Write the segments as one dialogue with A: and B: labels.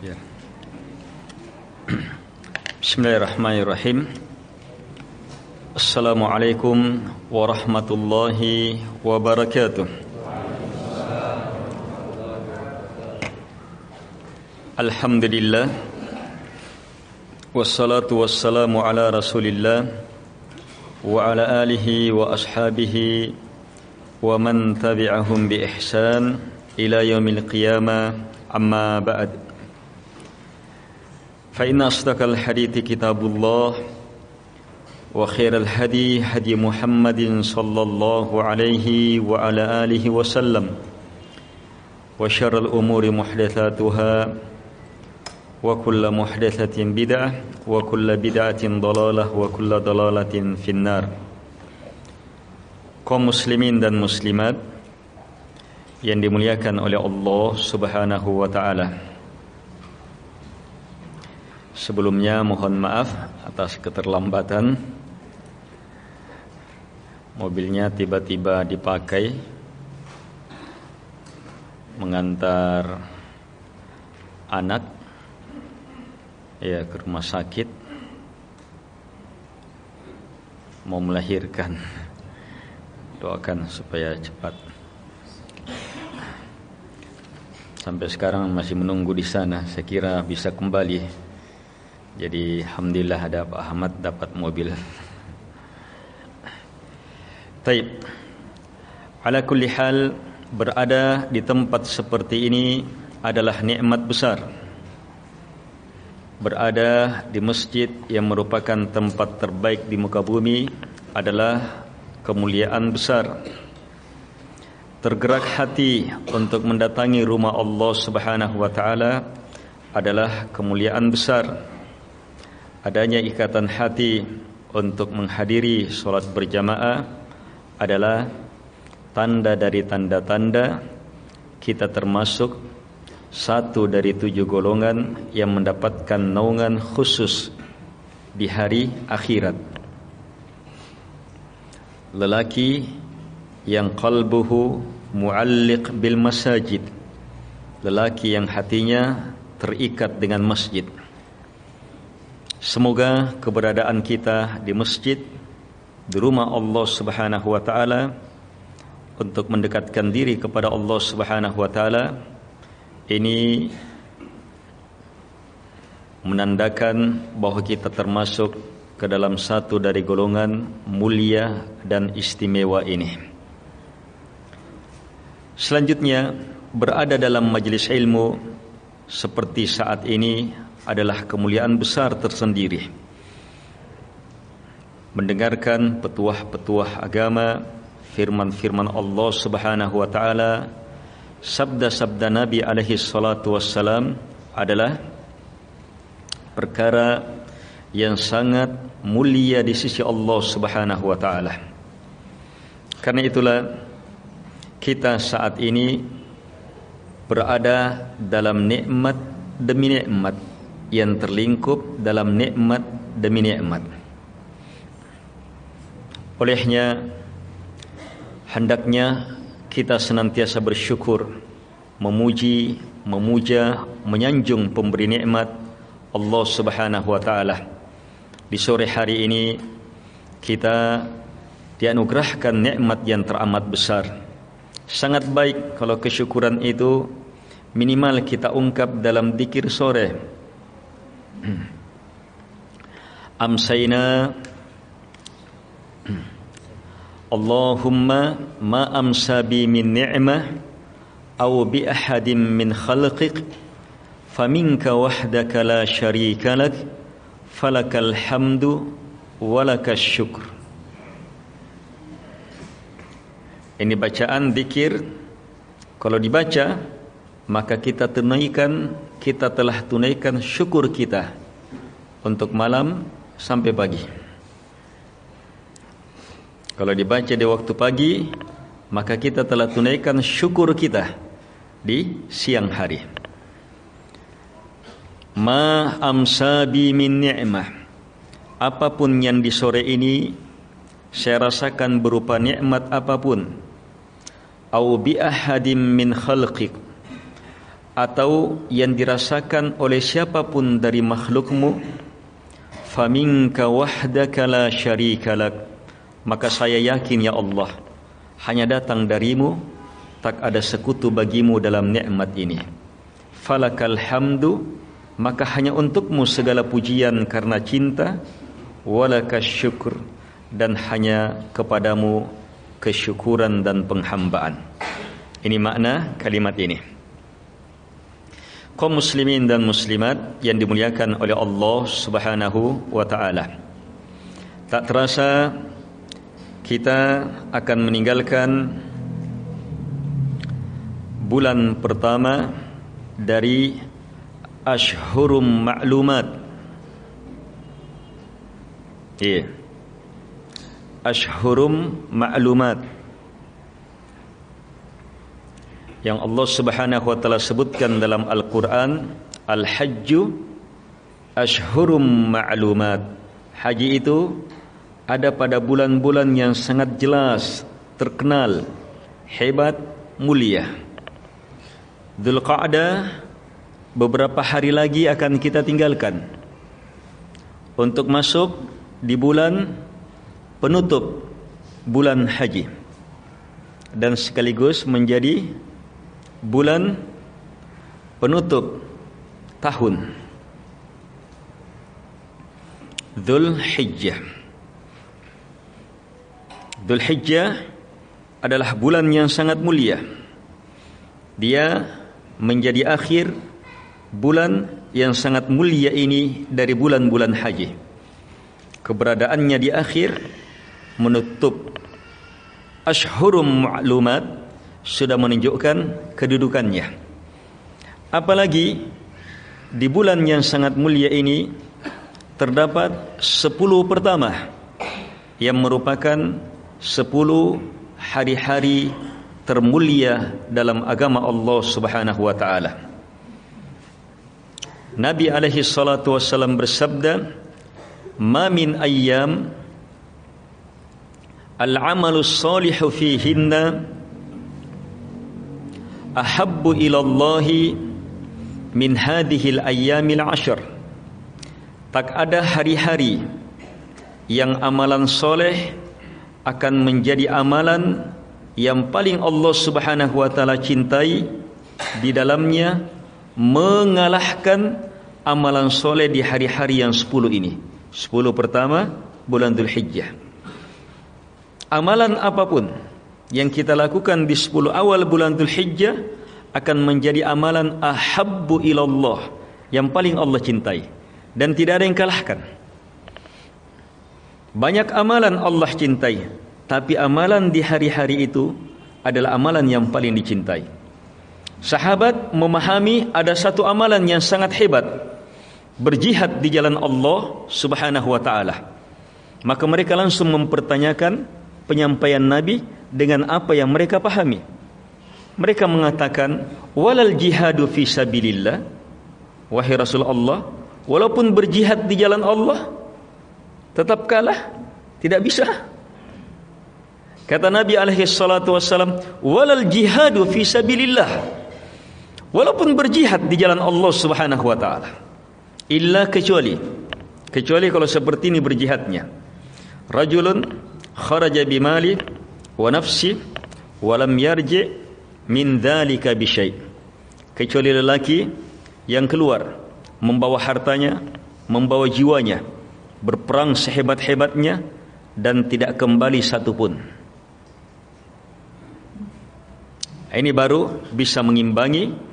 A: Ya. Bismillahirrahmanirrahim. Assalamualaikum warahmatullahi wabarakatuh. Alhamdulillah. Wassalatu wassalamu ala Rasulillah wa ala alihi wa ashabihi wa man tabi'ahum bi ihsan ila yaumil qiyamah, amma ba'd. Fa inna asdaqal hadithi kitabullah wa khairal hadi hadi Muhammadin sallallahu alaihi wa ala alihi wa sallam, wa syarrul umuri muhdatsatuha wa kullu muhdatsatin bid'ah wa kullu bid'atin dhalalah wa kullu dhalalatin finnar. Kaum muslimin dan muslimat yang dimuliakan oleh Allah Subhanahu wa taala. Sebelumnya mohon maaf atas keterlambatan. Mobilnya tiba-tiba dipakai mengantar anak ke rumah sakit, mau melahirkan. Doakan supaya cepat. Sampai sekarang masih menunggu di sana. Saya kira bisa kembali. Jadi alhamdulillah ada Pak Ahmad dapat mobil. Taib. Ala kulli hal, berada di tempat seperti ini adalah nikmat besar. Berada di masjid yang merupakan tempat terbaik di muka bumi adalah kemuliaan besar. Tergerak hati untuk mendatangi rumah Allah Subhanahu wa taala adalah kemuliaan besar. Adanya ikatan hati untuk menghadiri salat berjamaah adalah tanda dari tanda-tanda kita termasuk satu dari 7 golongan yang mendapatkan naungan khusus di hari akhirat. Lelaki yang qalbuhu mu'alliq bil masajid, lelaki yang hatinya terikat dengan masjid. Semoga keberadaan kita di masjid, di rumah Allah Subhanahu wa taala, untuk mendekatkan diri kepada Allah Subhanahu wa taala, ini menandakan bahwa kita termasuk ke dalam satu dari golongan mulia dan istimewa ini. Selanjutnya, berada dalam majelis ilmu seperti saat ini adalah kemuliaan besar tersendiri. Mendengarkan petuah-petuah agama, firman-firman Allah Subhanahu wa taala, sabda-sabda Nabi alaihi salatu wassalam adalah perkara yang sangat mulia di sisi Allah Subhanahu wa taala. Karena itulah kita saat ini berada dalam nikmat demi nikmat, yang terlingkup dalam nikmat demi nikmat. Olehnya hendaknya kita senantiasa bersyukur, memuji, memuja, menyanjung pemberi nikmat Allah Subhanahu wa taala. Di sore hari ini kita dianugerahkan nikmat yang teramat besar. Sangat baik kalau kesyukuran itu minimal kita ungkap dalam dzikir sore. Amsayna Allahumma ma amsa bi min ni'mah aw bi ahadin min khalqik faminka wahdaka la syarika lak falakal hamdu walakas syukr. Ini bacaan zikir, kalau dibaca maka kita telah tunaikan syukur kita untuk malam sampai pagi. Kalau dibaca di waktu pagi, maka kita telah tunaikan syukur kita di siang hari. Ma amsa bi min ni'mah, apapun yang di sore ini saya rasakan berupa nikmat apapun, au bi ahadim min khalqik, atau yang dirasakan oleh siapapun dari makhlukmu, faminka wahdaka la syarika lak, maka saya yakin ya Allah, hanya datang darimu, tak ada sekutu bagimu dalam nikmat ini. Falakal hamdu, maka hanya untukmu segala pujian karena cinta, walakas syukur, dan hanya kepadamu kesyukuran dan penghambaan. Ini makna kalimat ini. Kaum muslimin dan muslimat yang dimuliakan oleh Allah Subhanahu wa taala. Tak terasa kita akan meninggalkan bulan pertama dari Ashhurum Ma'lumat. Ashhurum Ma'lumat yang Allah Subhanahu wa taala sebutkan dalam Al-Qur'an, Al-Hajju Ashhurum Ma'lumat. Haji itu ada pada bulan-bulan yang sangat jelas, terkenal, hebat, mulia. Dzulqa'dah beberapa hari lagi akan kita tinggalkan untuk masuk di bulan penutup bulan haji dan sekaligus menjadi bulan penutup tahun Dzulhijjah. Dzulhijjah adalah bulan yang sangat mulia. Dia menjadi akhir bulan yang sangat mulia ini dari bulan-bulan haji. Keberadaannya di akhir menutup Ashhurum Ma'lumat sudah menunjukkan kedudukannya. Apalagi di bulan yang sangat mulia ini terdapat 10 pertama yang merupakan 10 hari-hari termulia dalam agama Allah Subhanahu wa taala. Nabi alaihi salatu wassalam bersabda, "Ma min ayyam al-'amalu shalihu fihinna ahabbu ila Allahi min hadhil ayyamil 'ashr." Tak ada hari-hari yang amalan soleh akan menjadi amalan yang paling Allah Subhanahu wa taala cintai di dalamnya, mengalahkan amalan soleh di hari-hari yang 10 ini. 10 pertama bulan Dzulhijjah. Amalan apapun yang kita lakukan di 10 awal bulan Dzulhijjah akan menjadi amalan ahabbu ilallah, yang paling Allah cintai dan tidak ada yang kalahkan. Banyak amalan Allah cintai, tapi amalan di hari-hari itu adalah amalan yang paling dicintai. Sahabat memahami ada satu amalan yang sangat hebat, berjihad di jalan Allah Subhanahu wa taala. Maka mereka langsung mempertanyakan penyampaian Nabi dengan apa yang mereka pahami. Mereka mengatakan, "Walal jihadu fi sabilillah." Wahai Rasulullah, walaupun berjihad di jalan Allah tetap kalah, tidak bisa. Kata Nabi alaihi salatu wassalam, "Walal jihadu fi sabilillah." Walaupun berjihad di jalan Allah Subhanahu wa taala, illa kecuali kalau seperti ini berjihadnya. Rajulun kharaja bimali wa nafsi wa lam yarji min dzalika bi syai'. Kecuali lelaki yang keluar membawa hartanya, membawa jiwanya, berperang sehebat-hebatnya dan tidak kembali satupun. Ini baru bisa mengimbangi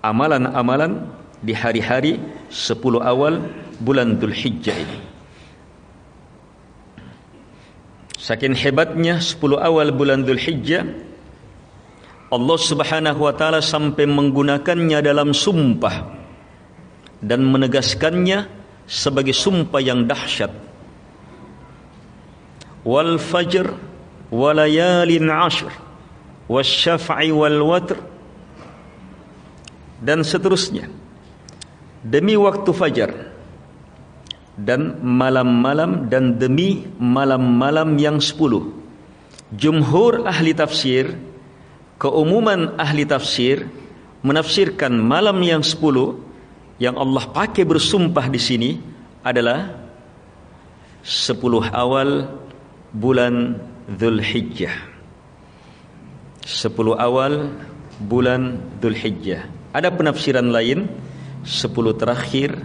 A: amalan-amalan di hari-hari 10 awal bulan Dzulhijjah ini. Saking hebatnya 10 awal bulan Dzulhijjah, Allah Subhanahu wa taala sampai menggunakannya dalam sumpah dan menegaskannya sebagai sumpah yang dahsyat. Wal fajr walayalin 'ashr wasyaf'i wal watr, dan seterusnya, demi waktu fajar dan malam-malam, dan demi malam-malam yang 10. Jumhur ahli tafsir keumuman ahli tafsir menafsirkan malam yang 10 yang Allah pakai bersumpah di sini adalah 10 awal bulan Dzulhijjah. 10 awal bulan Dzulhijjah. Ada penafsiran lain 10 terakhir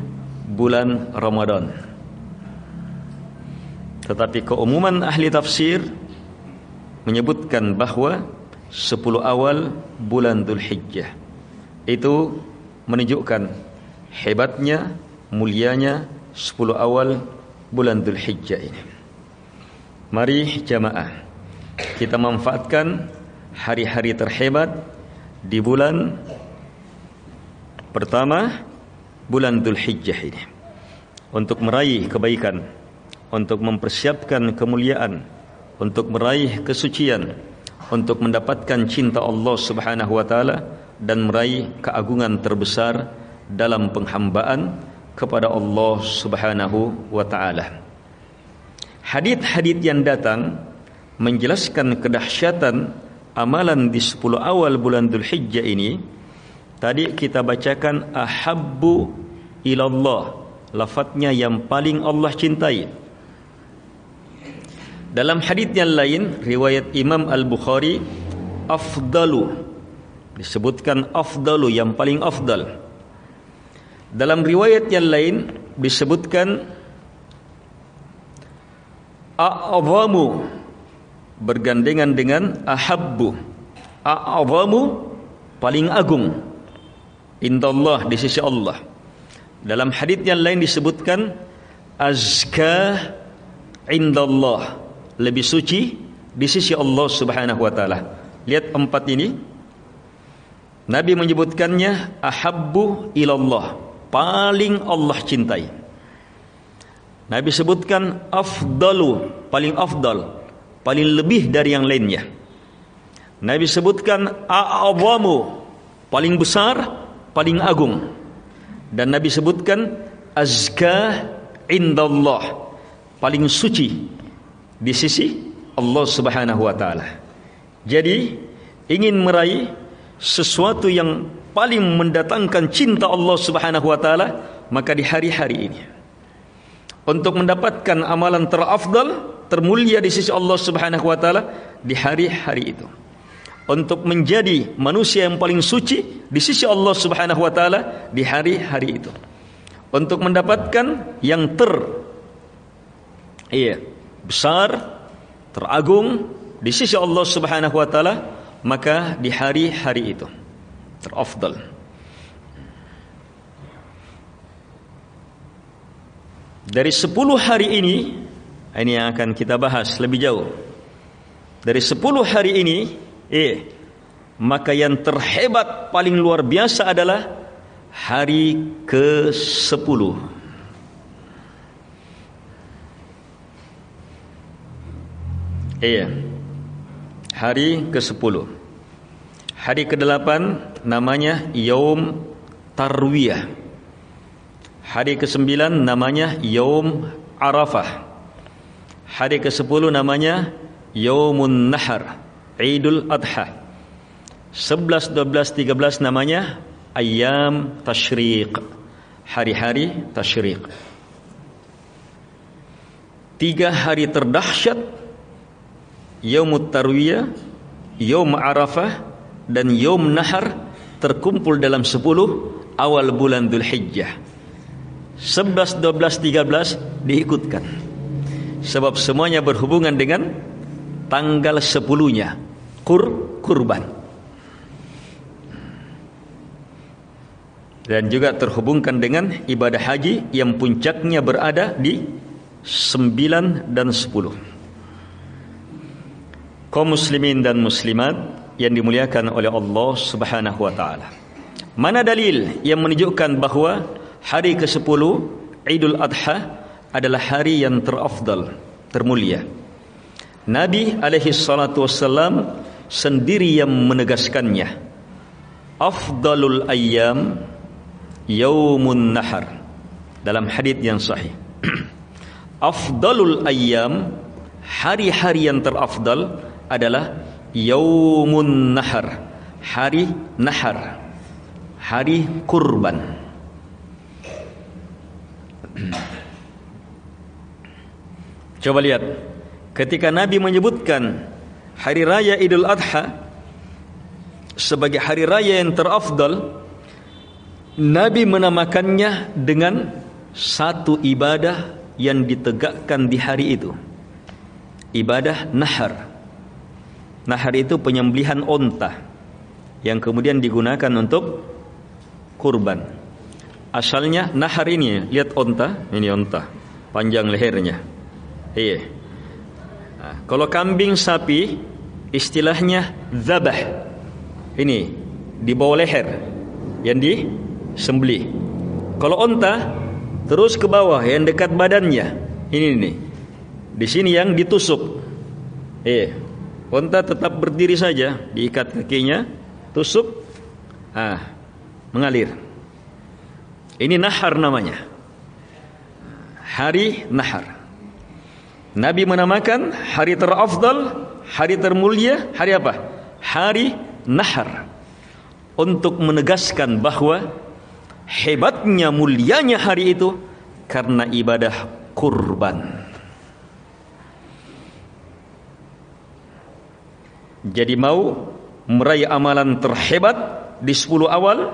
A: bulan Ramadan. Tetapi keumuman ahli tafsir menyebutkan bahwa 10 awal bulan Dzulhijjah itu menunjukkan hebatnya, mulianya 10 awal bulan Dzulhijjah ini. Mari jamaah kita manfaatkan hari-hari terhebat di bulan pertama bulan Dzulhijjah ini untuk meraih kebaikan, untuk mempersiapkan kemuliaan, untuk meraih kesucian, untuk mendapatkan cinta Allah Subhanahu wa taala dan meraih keagungan terbesar dalam penghambaan kepada Allah Subhanahu wa taala. Hadits-hadits yang datang menjelaskan kedahsyatan amalan di 10 awal bulan Dzulhijjah ini. Tadi kita bacakan ahabbu ilallah, lafadznya yang paling Allah cintai. Dalam hadits yang lain riwayat Imam Al-Bukhari, afdalu, disebutkan afdalu, yang paling afdal. Dalam riwayat yang lain disebutkan a'zamu, bergandengan dengan ahabbu. A'zamu, paling agung, indallah, di sisi Allah. Dalam hadits yang lain disebutkan azka indallah, lebih suci di sisi Allah Subhanahu wa taala. Lihat 4 ini. Nabi menyebutkannya ahabbu ilallah, paling Allah cintai. Nabi sebutkan afdalu, paling afdal, paling lebih dari yang lainnya. Nabi sebutkan a'zamu, paling besar, paling agung. Dan Nabi sebutkan azka indallah, paling suci di sisi Allah Subhanahu wa taala. Jadi ingin meraih sesuatu yang paling mendatangkan cinta Allah Subhanahu wa taala, maka di hari-hari ini untuk mendapatkan amalan terafdal, termulia di sisi Allah Subhanahu wa taala di hari-hari itu. Untuk menjadi manusia yang paling suci di sisi Allah Subhanahu wa taala di hari-hari itu. Untuk mendapatkan yang besar, teragung di sisi Allah Subhanahu wa taala, maka di hari-hari itu terafdal. Dari 10 hari ini yang akan kita bahas lebih jauh. Dari 10 hari ini, maka yang terhebat paling luar biasa adalah hari ke-10. Hari ke-10. Hari ke-8 namanya Yaum Tarwiyah. Hari ke-9 namanya Yaum Arafah. Hari ke-10 namanya Yaumun Nahar, Idul Adha. 11, 12, 13 namanya Ayyam Tashriq, hari-hari Tashriq. 3 hari terdahsyat, Yaumut Tarwiyah, Yaum Arafah dan Yaum Nahar, terkumpul dalam 10 awal bulan Dzulhijjah. 11, 12, 13 diikutkan, sebab semuanya berhubungan dengan tanggal 10-nya kurban, dan juga terhubungkan dengan ibadah haji yang puncaknya berada di 9 dan 10. Kaum muslimin dan muslimat yang dimuliakan oleh Allah Subhanahu wa taala, mana dalil yang menunjukkan bahwa hari ke-10 Idul Adha adalah hari yang terafdal, termulia? Nabi alaihi salatu wassalam sendiri yang menegaskannya. Afdalul ayyam yaumun nahar, dalam hadits yang sahih. Afdalul ayyam, hari-hari yang terafdal adalah Yaumun nahar, hari nahar, hari kurban. Coba lihat, ketika Nabi menyebutkan hari raya Idul Adha sebagai hari raya yang terafdal, Nabi menamakannya dengan satu ibadah yang ditegakkan di hari itu. Ibadah nahar. Nahar itu penyembelihan onta yang kemudian digunakan untuk kurban. Asalnya nahar ini, lihat onta, ini onta, panjang lehernya. Iya. Nah, kalau kambing sapi istilahnya zabah. Ini di bawah leher yang disembelih. Kalau onta terus ke bawah yang dekat badannya. Ini nih. Di sini yang ditusuk. Onta tetap berdiri saja, diikat kakinya, tusuk, mengalir. Ini nahar namanya. Hari nahar. Nabi menamakan hari terafdal, hari termulia, hari apa? Hari nahar. Untuk menegaskan bahwa hebatnya, mulianya hari itu karena ibadah kurban. Jadi mau meraih amalan terhebat di 10 awal,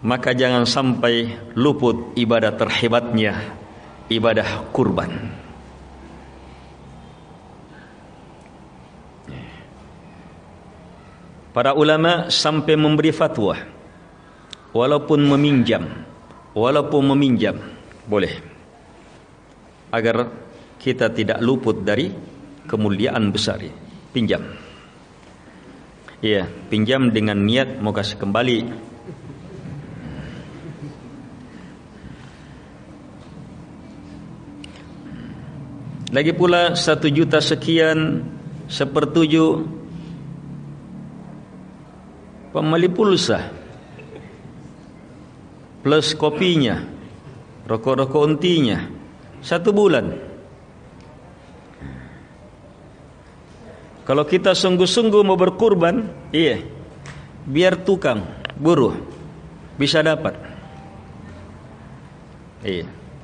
A: maka jangan sampai luput ibadah terhebatnya, ibadah kurban. Para ulama sampai memberi fatwa, walaupun meminjam boleh, agar kita tidak luput dari kemuliaan besar ini. Pinjam. Iya, pinjam dengan niat mau kasih kembali. Lagi pula 1 juta sekian, 1/7 pembeli pulsa plus kopinya, rokok-rokok ontinya, 1 bulan. Kalau kita sungguh-sungguh mau berkurban, biar tukang, buruh bisa dapat.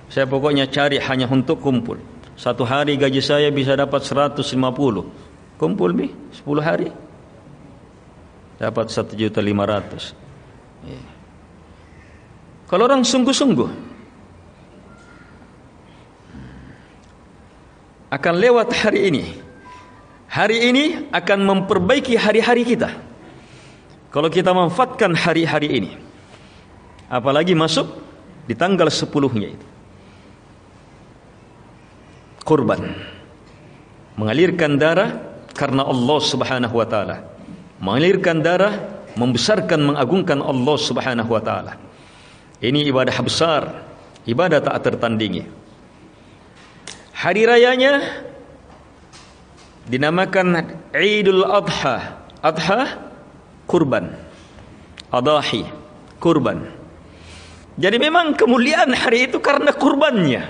A: Saya pokoknya cari hanya untuk kumpul. 1 hari gaji saya bisa dapat 150. Kumpul 10 hari dapat 1.500.000. Kalau orang sungguh-sungguh akan lewat hari ini. Hari ini akan memperbaiki hari-hari kita. Kalau kita manfaatkan hari-hari ini, apalagi masuk di tanggal 10-nya itu, kurban, mengalirkan darah karena Allah Subhanahu wa taala, mengalirkan darah, membesarkan, mengagungkan Allah Subhanahu wa taala. Ini ibadah besar, ibadah tak tertandingi. Hari rayanya dinamakan Idul Adha. Adha kurban, adahi kurban. Jadi memang kemuliaan hari itu karena kurbannya.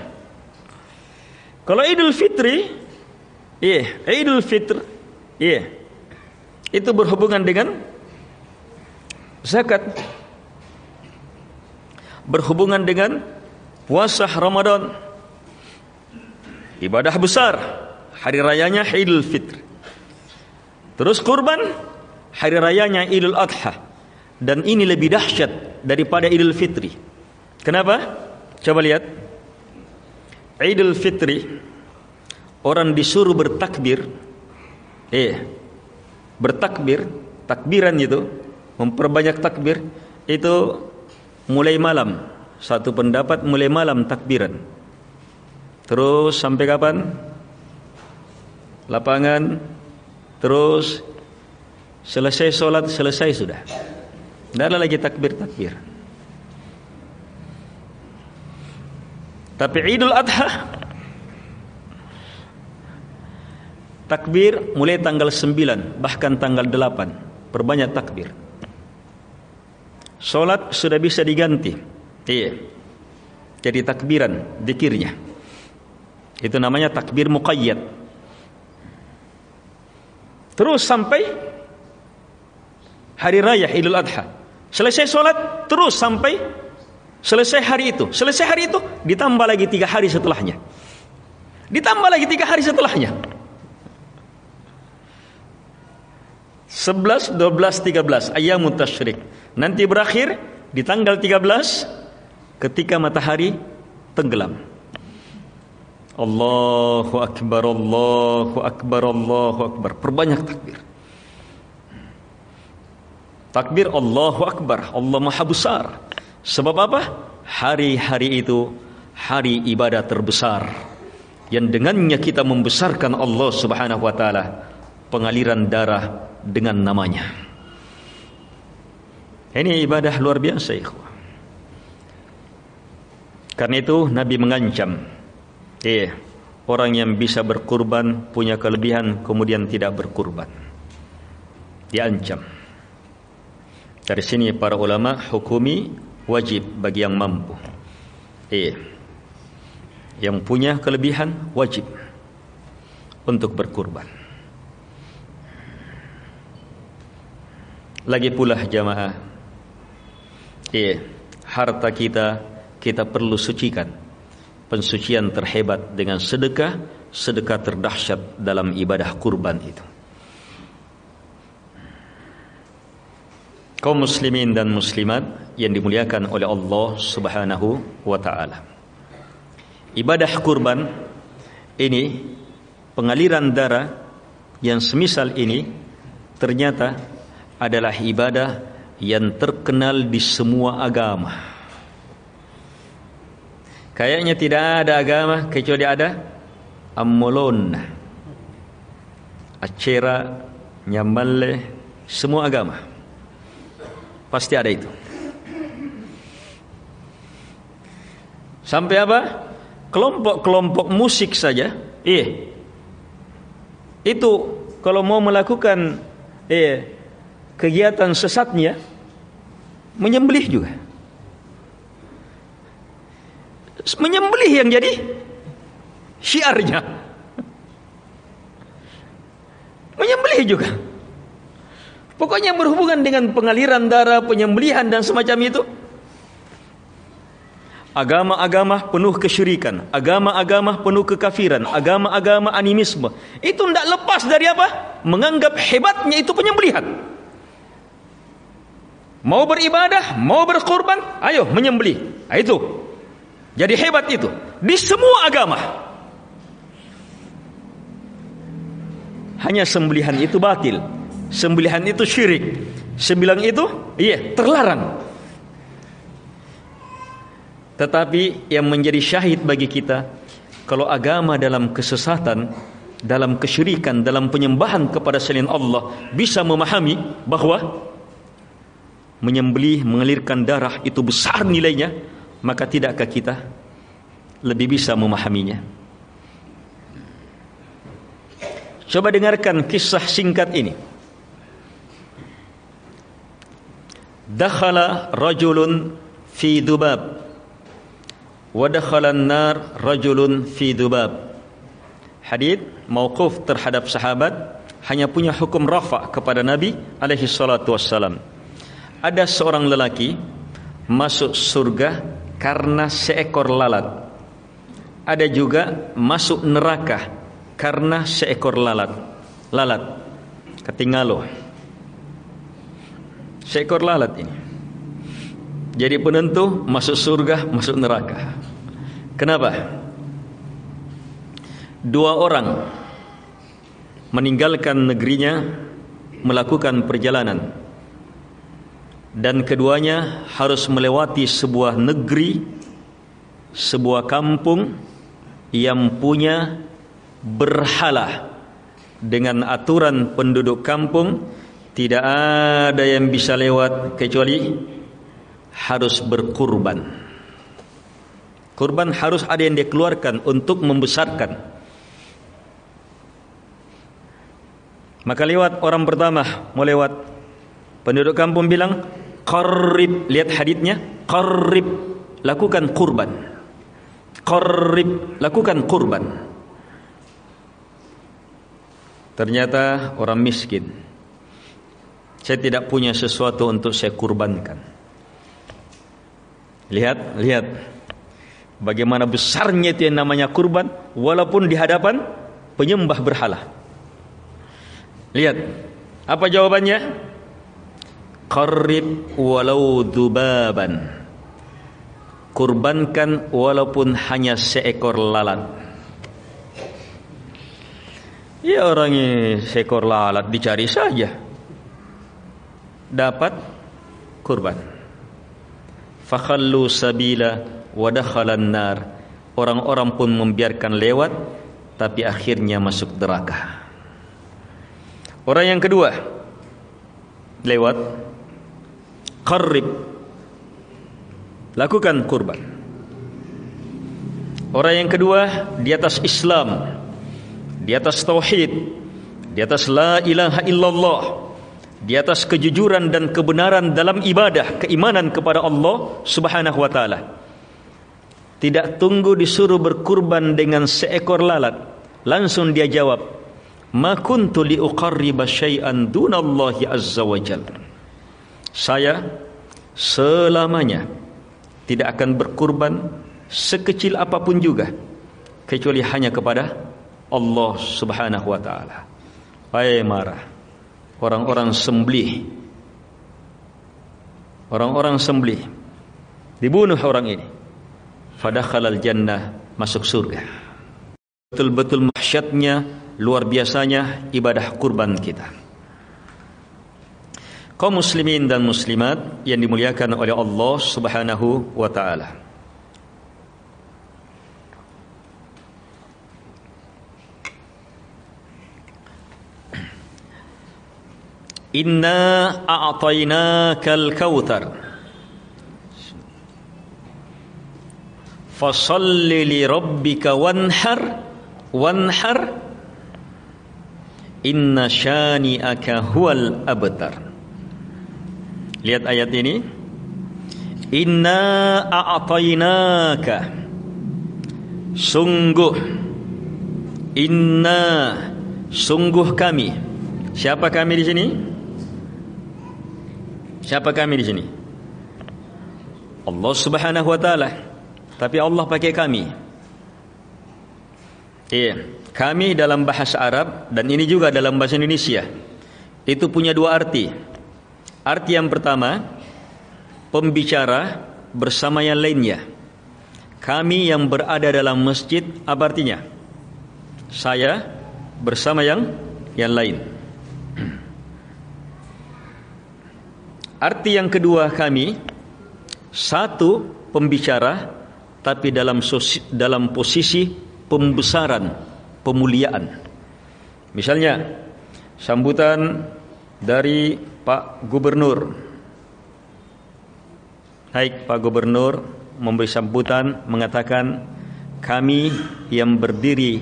A: Kalau Idul Fitri, Idul Fitr, itu berhubungan dengan zakat, berhubungan dengan puasa Ramadan, ibadah besar. Hari rayanya Idul Fitr. Terus kurban, hari rayanya Idul Adha. Dan ini lebih dahsyat daripada Idul Fitri. Kenapa? Coba lihat. Idul Fitri, orang disuruh bertakbir. Bertakbir, takbiran itu, memperbanyak takbir, itu mulai malam. Satu pendapat mulai malam takbiran. Terus sampai kapan? Lapangan, terus selesai sholat, selesai sudah. Tidak ada lagi takbir-takbir. Tapi Idul Adha, takbir mulai tanggal 9, bahkan tanggal 8. Perbanyak takbir. Sholat sudah bisa diganti. Jadi takbiran, zikirnya. Itu namanya takbir muqayyad. terus sampai hari raya Idul Adha. Selesai sholat, terus sampai selesai hari itu. Selesai hari itu, ditambah lagi 3 hari setelahnya. Ditambah lagi 3 hari setelahnya. 11, 12, 13 Ayyamut Tasyrik. Nanti berakhir di tanggal 13 ketika matahari tenggelam. Allahu Akbar, Allahu Akbar, Allahu Akbar. Perbanyak takbir. Takbir Allahu Akbar, Allah Maha Besar. Sebab apa? Hari-hari itu hari ibadah terbesar yang dengannya kita membesarkan Allah Subhanahu wa taala. Pengaliran darah dengan namanya. Ini ibadah luar biasa, ikhwah. Karena itu Nabi mengancam, orang yang bisa berkurban punya kelebihan kemudian tidak berkurban, diancam. Dari sini para ulama hukumi wajib bagi yang mampu. Yang punya kelebihan wajib untuk berkurban. Lagi pula jamaah, harta kita perlu sucikan. Pensucian terhebat dengan sedekah, sedekah terdahsyat dalam ibadah kurban itu. Kaum muslimin dan muslimat yang dimuliakan oleh Allah Subhanahu wa taala. Ibadah kurban ini, pengaliran darah yang semisal ini ternyata adalah ibadah yang terkenal di semua agama. Kayaknya tidak ada agama kecuali ada Ammolon, Acera, Nyamale, semua agama pasti ada itu. Sampai apa? Kelompok-kelompok musik saja, itu kalau mau melakukan kegiatan sesatnya, menyembelih juga. Menyembelih yang jadi syiarnya. Menyembelih juga. Pokoknya berhubungan dengan pengaliran darah, penyembelihan dan semacam itu. Agama-agama penuh kesyirikan, agama-agama penuh kekafiran, agama-agama animisme. Itu tidak lepas dari apa? Menganggap hebatnya itu penyembelihan. Mau beribadah, mau berkorban, ayo menyembelih. Itu jadi hebat itu di semua agama. Hanya sembelihan itu batil, sembelihan itu syirik, sembelihan itu terlarang. Tetapi yang menjadi syahid bagi kita, kalau agama dalam kesesatan, dalam kesyirikan, dalam penyembahan kepada selain Allah bisa memahami bahwa menyembelih, mengalirkan darah itu besar nilainya, maka tidakkah kita lebih bisa memahaminya? Coba dengarkan kisah singkat ini. Dakhala rajulun fi dubab wa dakhala an-nar rajulun fi dubab. Hadits mauquf terhadap sahabat, hanya punya hukum rafa kepada Nabi alaihi salatu wassalam. Ada seorang lelaki masuk surga karena seekor lalat. Ada juga masuk neraka karena seekor lalat. Lalat ketingalo. Seekor lalat ini jadi penentu masuk surga, masuk neraka. Kenapa? 2 orang meninggalkan negerinya, melakukan perjalanan, dan keduanya harus melewati sebuah negeri, sebuah kampung yang punya berhala. Dengan aturan penduduk kampung, tidak ada yang bisa lewat kecuali harus berkurban. Kurban harus ada yang dikeluarkan untuk membesarkan. Maka lewat orang pertama, mau lewat, penduduk kampung bilang, qarrib, lihat haditsnya, qarrib, lakukan kurban. Qarrib, lakukan kurban. Ternyata orang miskin. Saya tidak punya sesuatu untuk saya kurbankan. Lihat bagaimana besarnya itu yang namanya kurban, walaupun di hadapan penyembah berhala. Lihat, apa jawabannya? Qarrib walau dubaban. Kurbankan walaupun hanya seekor lalat. Ya, orang ini seekor lalat dicari saja, dapat kurban. Fakhallu sabila wa dakhalan nar. Orang-orang pun membiarkan lewat, tapi akhirnya masuk neraka. Orang yang kedua lewat, qarrib, lakukan kurban. Orang yang kedua di atas Islam, di atas tauhid, di atas la ilaha illallah, di atas kejujuran dan kebenaran dalam ibadah, keimanan kepada Allah Subhanahu wa taala. Tidak tunggu disuruh berkurban dengan seekor lalat, langsung dia jawab, ma kuntu liuqarriba syai'an dunallahi azza wajal. Saya selamanya tidak akan berkurban sekecil apapun juga, kecuali hanya kepada Allah Subhanahu wa taala. Hai marah orang-orang sembelih. Orang-orang sembelih. Dibunuh orang ini. Fadakhalal jannah, masuk surga. Betul-betul mahsyatnya, luar biasanya ibadah kurban kita. Kaum muslimin dan muslimat yang dimuliakan oleh Allah Subhanahu wa taala. Inna a'tainakal kautsar fasalli li rabbika wanhar inna syani'aka huwal abtar. Lihat ayat ini. Inna a'tainaka, sungguh, inna, sungguh kami. Siapa kami di sini? Siapa kami di sini? Allah Subhanahu wa taala. Tapi Allah pakai kami. Iya, kami dalam bahasa Arab dan ini juga dalam bahasa Indonesia itu punya dua arti. Arti yang pertama, pembicara bersama yang lainnya. Kami yang berada dalam masjid, apa artinya? Saya bersama yang lain. Arti yang kedua kami, satu pembicara tapi dalam posisi pembesaran, pemuliaan. Misalnya sambutan dari Pak Gubernur. Baik, Pak Gubernur memberi sambutan mengatakan, kami yang berdiri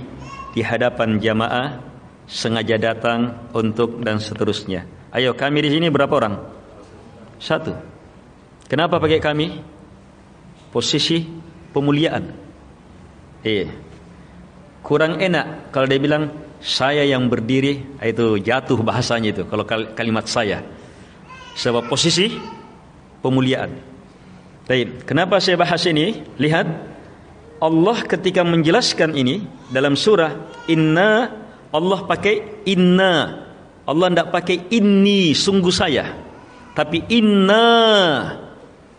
A: di hadapan jamaah sengaja datang untuk dan seterusnya. Ayo, kami di sini berapa orang? Satu. Kenapa pakai kami? Posisi pemuliaan. Kurang enak kalau dia bilang saya yang berdiri, itu jatuh bahasanya itu kalau kalimat saya. Sebab posisi pemuliaan. Baik, kenapa saya bahas ini? Lihat, Allah ketika menjelaskan ini dalam surah Inna, Allah pakai inna. Allah tidak pakai inni, sungguh saya. Tapi inna,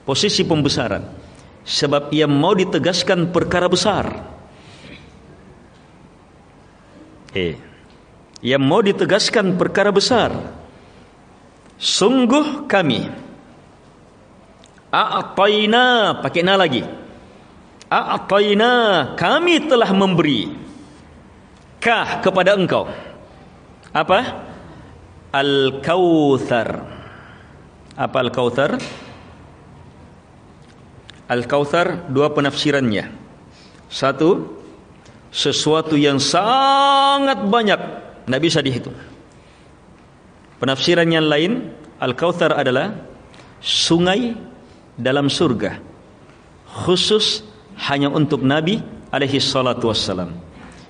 A: posisi pembesaran. Sebab ia mau ditegaskan perkara besar. Ia mau ditegaskan perkara besar. Sungguh kami. A'tayna, pakai na lagi. A'tayna, kami telah memberi. Kah kepada engkau. Apa? Al-Kautsar. Apa Al-Kautsar? Al-Kautsar dua penafsirannya. Satu, sesuatu yang sangat banyak, tidak bisa dihitung. Penafsiran yang lain, Al-Kautsar adalah sungai dalam surga, khusus hanya untuk Nabi alaihi salatu wassalam.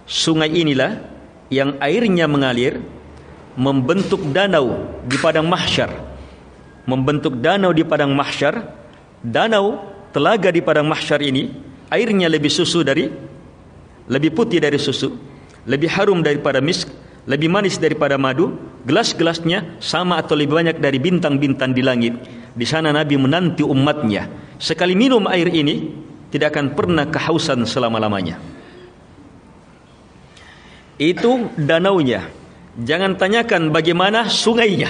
A: Sungai inilah yang airnya mengalir membentuk danau di padang mahsyar. Membentuk danau di padang mahsyar. Danau, telaga di padang mahsyar ini, airnya lebih putih dari susu, lebih harum daripada misk, lebih manis daripada madu. Gelas-gelasnya sama atau lebih banyak dari bintang-bintang di langit. Di sana Nabi menanti umatnya. Sekali minum air ini, tidak akan pernah kehausan selama-lamanya. Itu danaunya. Jangan tanyakan bagaimana sungainya.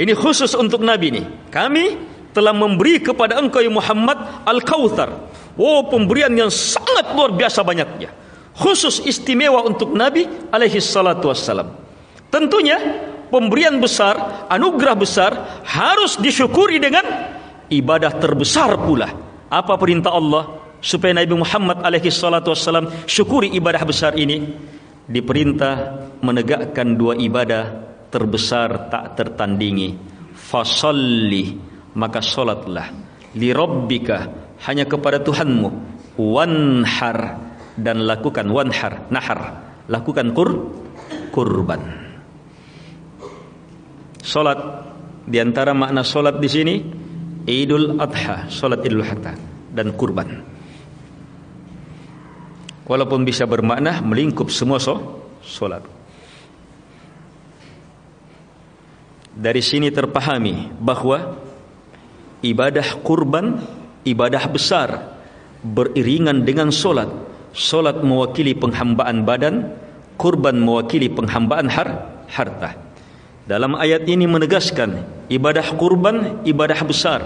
A: Ini khusus untuk Nabi nih. Kami telah memberi kepada engkau ya Muhammad Al-Kautsar. Oh, pemberian yang sangat luar biasa banyaknya. Khusus istimewa untuk Nabi alaihi salatu wassalam. Tentunya pemberian besar, anugerah besar harus disyukuri dengan ibadah terbesar pula. Apa perintah Allah supaya Nabi Muhammad alaihi salatu wassalam syukuri ibadah besar ini? Diperintah menegakkan dua ibadah terbesar tak tertandingi. Fasalli, maka solatlah. Li rabbika, hanya kepada Tuhanmu. Wanhar, dan lakukan nahar, lakukan kurban. Solat, diantara makna solat di sini Idul Adha, solat Idul Adha, dan kurban. Walaupun bisa bermakna melingkup semua solat. Dari sini terpahami bahwa ibadah kurban, ibadah besar, beriringan dengan solat. Solat mewakili penghambaan badan, kurban mewakili penghambaan harta. Dalam ayat ini menegaskan ibadah kurban, ibadah besar.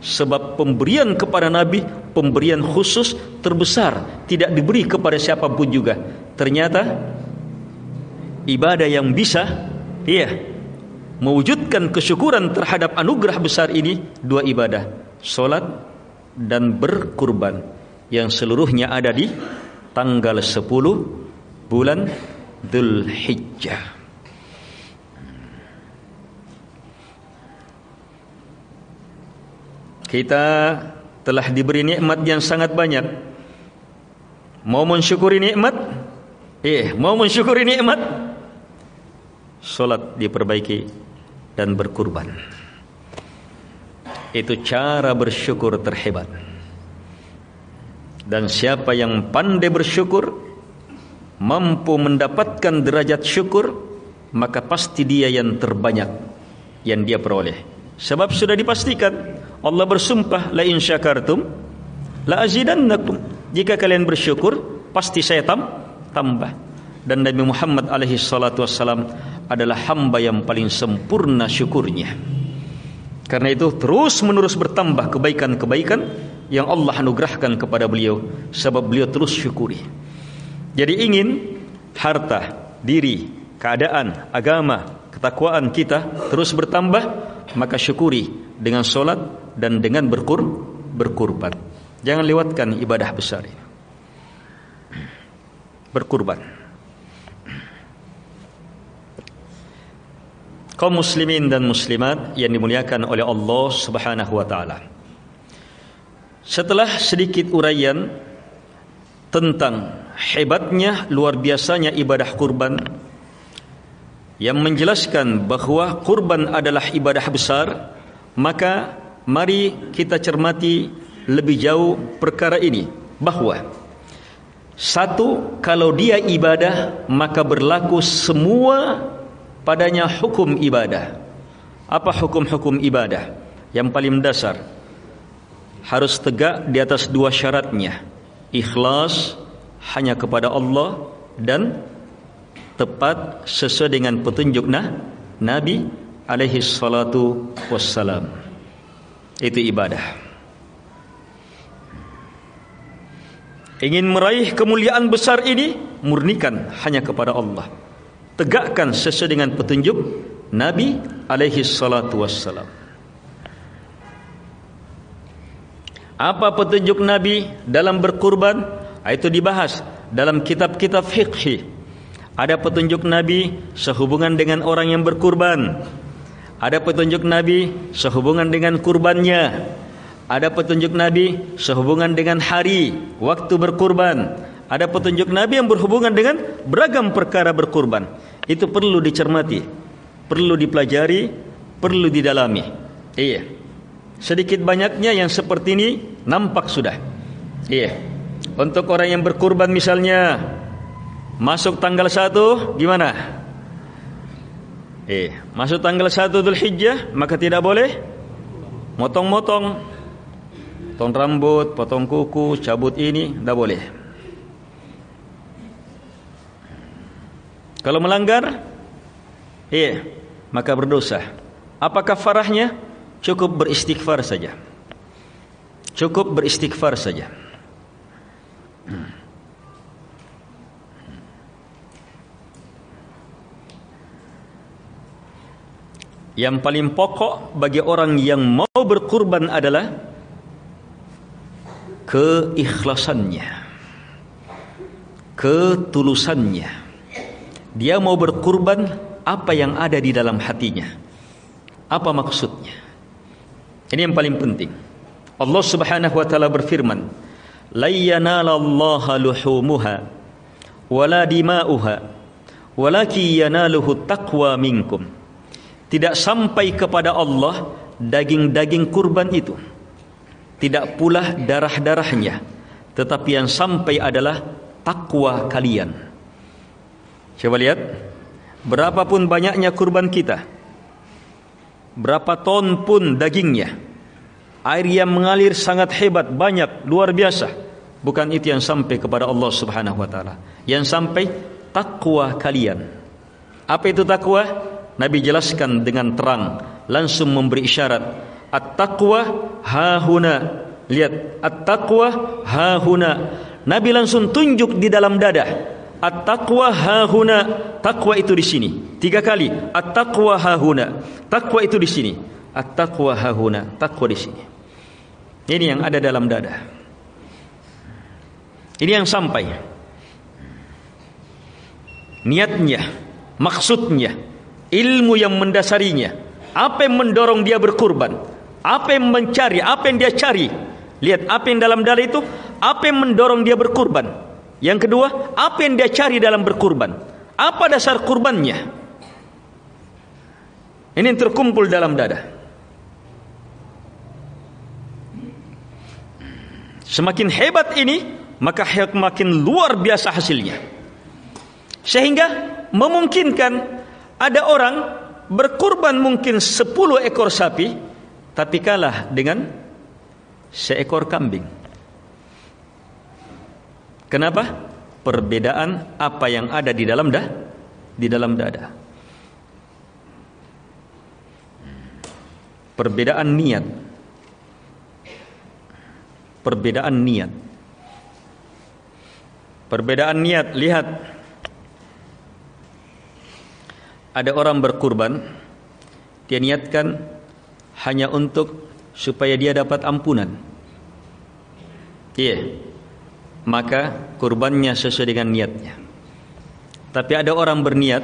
A: Sebab pemberian kepada Nabi, pemberian khusus terbesar, tidak diberi kepada siapapun juga. Ternyata ibadah yang bisa mewujudkan kesyukuran terhadap anugerah besar ini, dua ibadah, solat dan berkurban, yang seluruhnya ada di tanggal 10 bulan Dzulhijjah. Kita telah diberi nikmat yang sangat banyak. Mau mensyukuri nikmat? Mau mensyukuri nikmat? Solat diperbaiki dan berkurban. Itu cara bersyukur terhebat. Dan siapa yang pandai bersyukur, mampu mendapatkan derajat syukur, maka pasti dia yang terbanyak yang dia peroleh. Sebab sudah dipastikan, Allah bersumpah, la in syakartum la azidannakum. Jika kalian bersyukur, pasti saya tambah. Dan Nabi Muhammad alaihi salatu wassalam adalah hamba yang paling sempurna syukurnya. Karena itu terus menerus bertambah kebaikan-kebaikan yang Allah anugerahkan kepada beliau, sebab beliau terus syukuri. Jadi ingin harta, diri, keadaan, agama, ketakwaan kita terus bertambah, maka syukuri dengan solat dan dengan berkurban. Jangan lewatkan ibadah besar ini. Berkurban. Kaum muslimin dan muslimat yang dimuliakan oleh Allah Subhanahu wa taala. Setelah sedikit uraian tentang hebatnya, luar biasanya ibadah kurban, yang menjelaskan bahwa kurban adalah ibadah besar, maka mari kita cermati lebih jauh perkara ini, bahwa satu, kalau dia ibadah maka berlaku semua padanya hukum ibadah. Apa hukum-hukum ibadah? Yang paling dasar, harus tegak di atas dua syaratnya. Ikhlas hanya kepada Allah, dan tepat sesuai dengan petunjuk Nabi alaihi salatu wassalam. Itu ibadah. Ingin meraih kemuliaan besar ini, murnikan hanya kepada Allah. Tegakkan sesuai dengan petunjuk Nabi alaihi salatu wassalam. Apa petunjuk Nabi dalam berkurban? Itu dibahas dalam kitab-kitab fiqh. Ada petunjuk Nabi sehubungan dengan orang yang berkurban. Ada petunjuk Nabi sehubungan dengan kurbannya. Ada petunjuk Nabi sehubungan dengan hari, waktu berkurban. Ada petunjuk Nabi yang berhubungan dengan beragam perkara berkurban. Itu perlu dicermati, perlu dipelajari, perlu didalami. Iya. Sedikit banyaknya yang seperti ini nampak sudah. Iya. Untuk orang yang berkurban misalnya masuk tanggal 1 gimana? Masuk tanggal 1 Dzulhijjah maka tidak boleh motong-motong, potong rambut, potong kuku, cabut ini, tidak boleh. Kalau melanggar, maka berdosa. Apa kafarahnya? Cukup beristighfar saja. Cukup beristighfar saja. Yang paling pokok bagi orang yang mau berkurban adalah keikhlasannya, ketulusannya. Dia mau berkurban apa yang ada di dalam hatinya, apa maksudnya. Ini yang paling penting. Allah Subhanahu wa taala berfirman, "La yanalallaha luhumuha wala dima'uha walakin yanaluhu taqwa minkum." Tidak sampai kepada Allah daging-daging kurban itu, tidak pula darah-darahnya, tetapi yang sampai adalah takwa kalian. Coba lihat, berapapun banyaknya kurban kita, berapa ton pun dagingnya, air yang mengalir sangat hebat, banyak, luar biasa, bukan itu yang sampai kepada Allah Subhanahu wa taala. Yang sampai takwa kalian. Apa itu takwa? Nabi jelaskan dengan terang, langsung memberi isyarat. At-taqwa hahuna. Lihat, at-taqwa hahuna. Nabi langsung tunjuk di dalam dada. At-taqwa hahuna. Taqwa itu di sini. 3 kali. At-taqwa hahuna. Taqwa itu di sini. At-taqwa hahuna. Taqwa di sini. Ini yang ada dalam dada. Ini yang sampai. Niatnya, maksudnya, ilmu yang mendasarinya, apa yang mendorong dia berkurban, apa yang mencari, apa yang dia cari. Lihat apa yang dalam dada itu, apa yang mendorong dia berkurban. Yang kedua, apa yang dia cari dalam berkurban, apa dasar kurbannya. Ini yang terkumpul dalam dada. Semakin hebat ini, maka makin luar biasa hasilnya. Sehingga memungkinkan ada orang berkurban mungkin 10 ekor sapi, tapi kalah dengan seekor kambing. Kenapa? Perbedaan apa yang ada di dalam dada. Perbedaan niat. Perbedaan niat. Perbedaan niat, lihat. Ada orang berkurban, dia niatkan hanya untuk supaya dia dapat ampunan. Maka kurbannya sesuai dengan niatnya. Tapi ada orang berniat,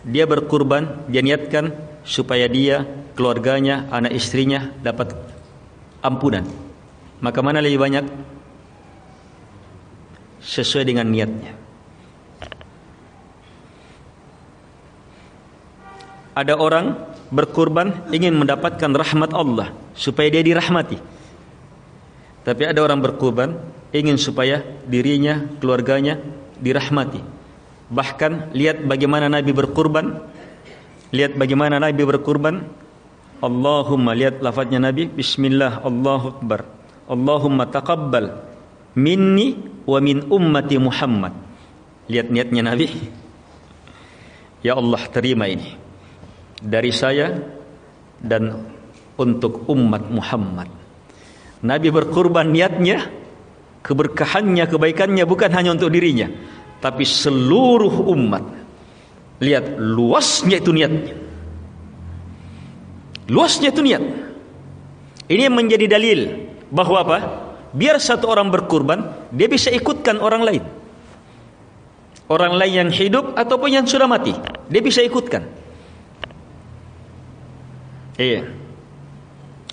A: dia berkurban, dia niatkan supaya dia, keluarganya, anak istrinya dapat ampunan. Maka mana lebih banyak? Sesuai dengan niatnya. Ada orang berkurban ingin mendapatkan rahmat Allah, supaya dia dirahmati. Tapi ada orang berkurban ingin supaya dirinya, keluarganya dirahmati. Bahkan lihat bagaimana Nabi berkurban. Lihat bagaimana Nabi berkurban. Allahumma, lihat lafadznya Nabi, bismillah, Allahu Akbar. Allahumma taqabbal minni wa min ummati Muhammad. Lihat niatnya Nabi. Ya Allah, terima ini dari saya dan untuk umat Muhammad. Nabi berkurban niatnya, keberkahannya, kebaikannya bukan hanya untuk dirinya, tapi seluruh umat. Lihat luasnya itu niatnya. Luasnya itu niat. Ini yang menjadi dalil bahwa apa? Biar satu orang berkurban, dia bisa ikutkan orang lain. Orang lain yang hidup ataupun yang sudah mati, dia bisa ikutkan.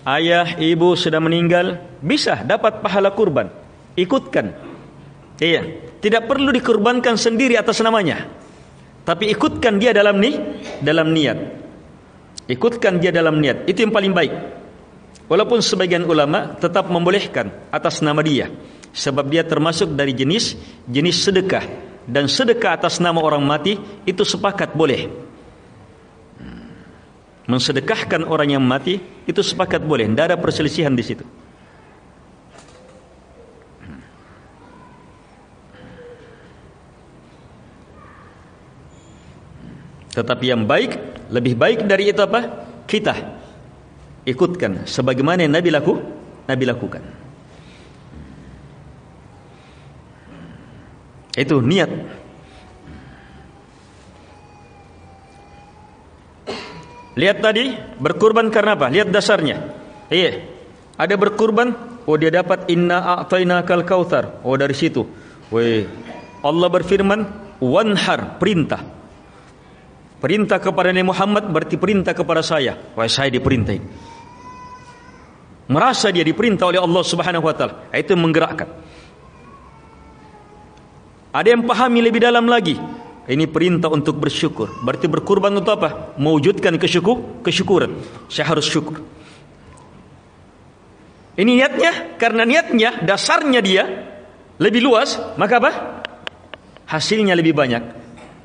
A: Ayah, ibu sudah meninggal, bisa dapat pahala kurban, ikutkan. Iya, tidak perlu dikorbankan sendiri atas namanya. Tapi ikutkan dia dalam niat. Ikutkan dia dalam niat. Itu yang paling baik. Walaupun sebagian ulama tetap membolehkan atas nama dia, sebab dia termasuk dari jenis sedekah, dan sedekah atas nama orang mati itu sepakat boleh. Mensedekahkan orang yang mati itu sepakat boleh, tidak ada perselisihan di situ. Tetapi yang baik, lebih baik dari itu apa? Kita ikutkan sebagaimana yang Nabi lakukan. Itu niat. Lihat tadi berkurban karena apa? Lihat dasarnya. Iya. Ada berkurban, oh dia dapat inna a'tainakal kautsar. Oh dari situ. Weh, Allah berfirman, wanhar, perintah. Perintah kepada Nabi Muhammad berarti perintah kepada saya. Wah, saya diperintahin. Merasa dia diperintah oleh Allah Subhanahu wa taala. Itu menggerakkan. Ada yang pahami lebih dalam lagi. Ini perintah untuk bersyukur. Berarti berkurban untuk apa? Mewujudkan kesyukuran. Saya harus syukur. Ini niatnya, karena niatnya, dasarnya dia lebih luas, maka apa? Hasilnya lebih banyak.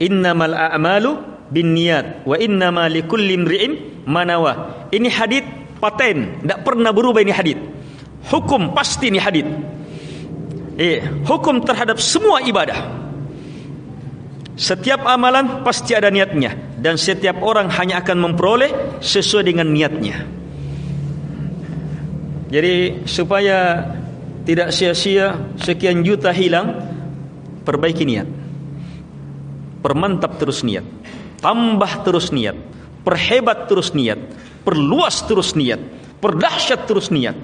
A: Innamal a'malu binniyat wa innama likulli imri'in ma nawa. Ini hadits paten, tidak pernah berubah ini hadits. Hukum pasti ini hadits. Hukum terhadap semua ibadah. Setiap amalan pasti ada niatnya, dan setiap orang hanya akan memperoleh sesuai dengan niatnya. Jadi supaya tidak sia-sia sekian juta hilang, perbaiki niat. Permantap terus niat. Tambah terus niat, perhebat terus niat, perluas terus niat, perdahsyat terus niat.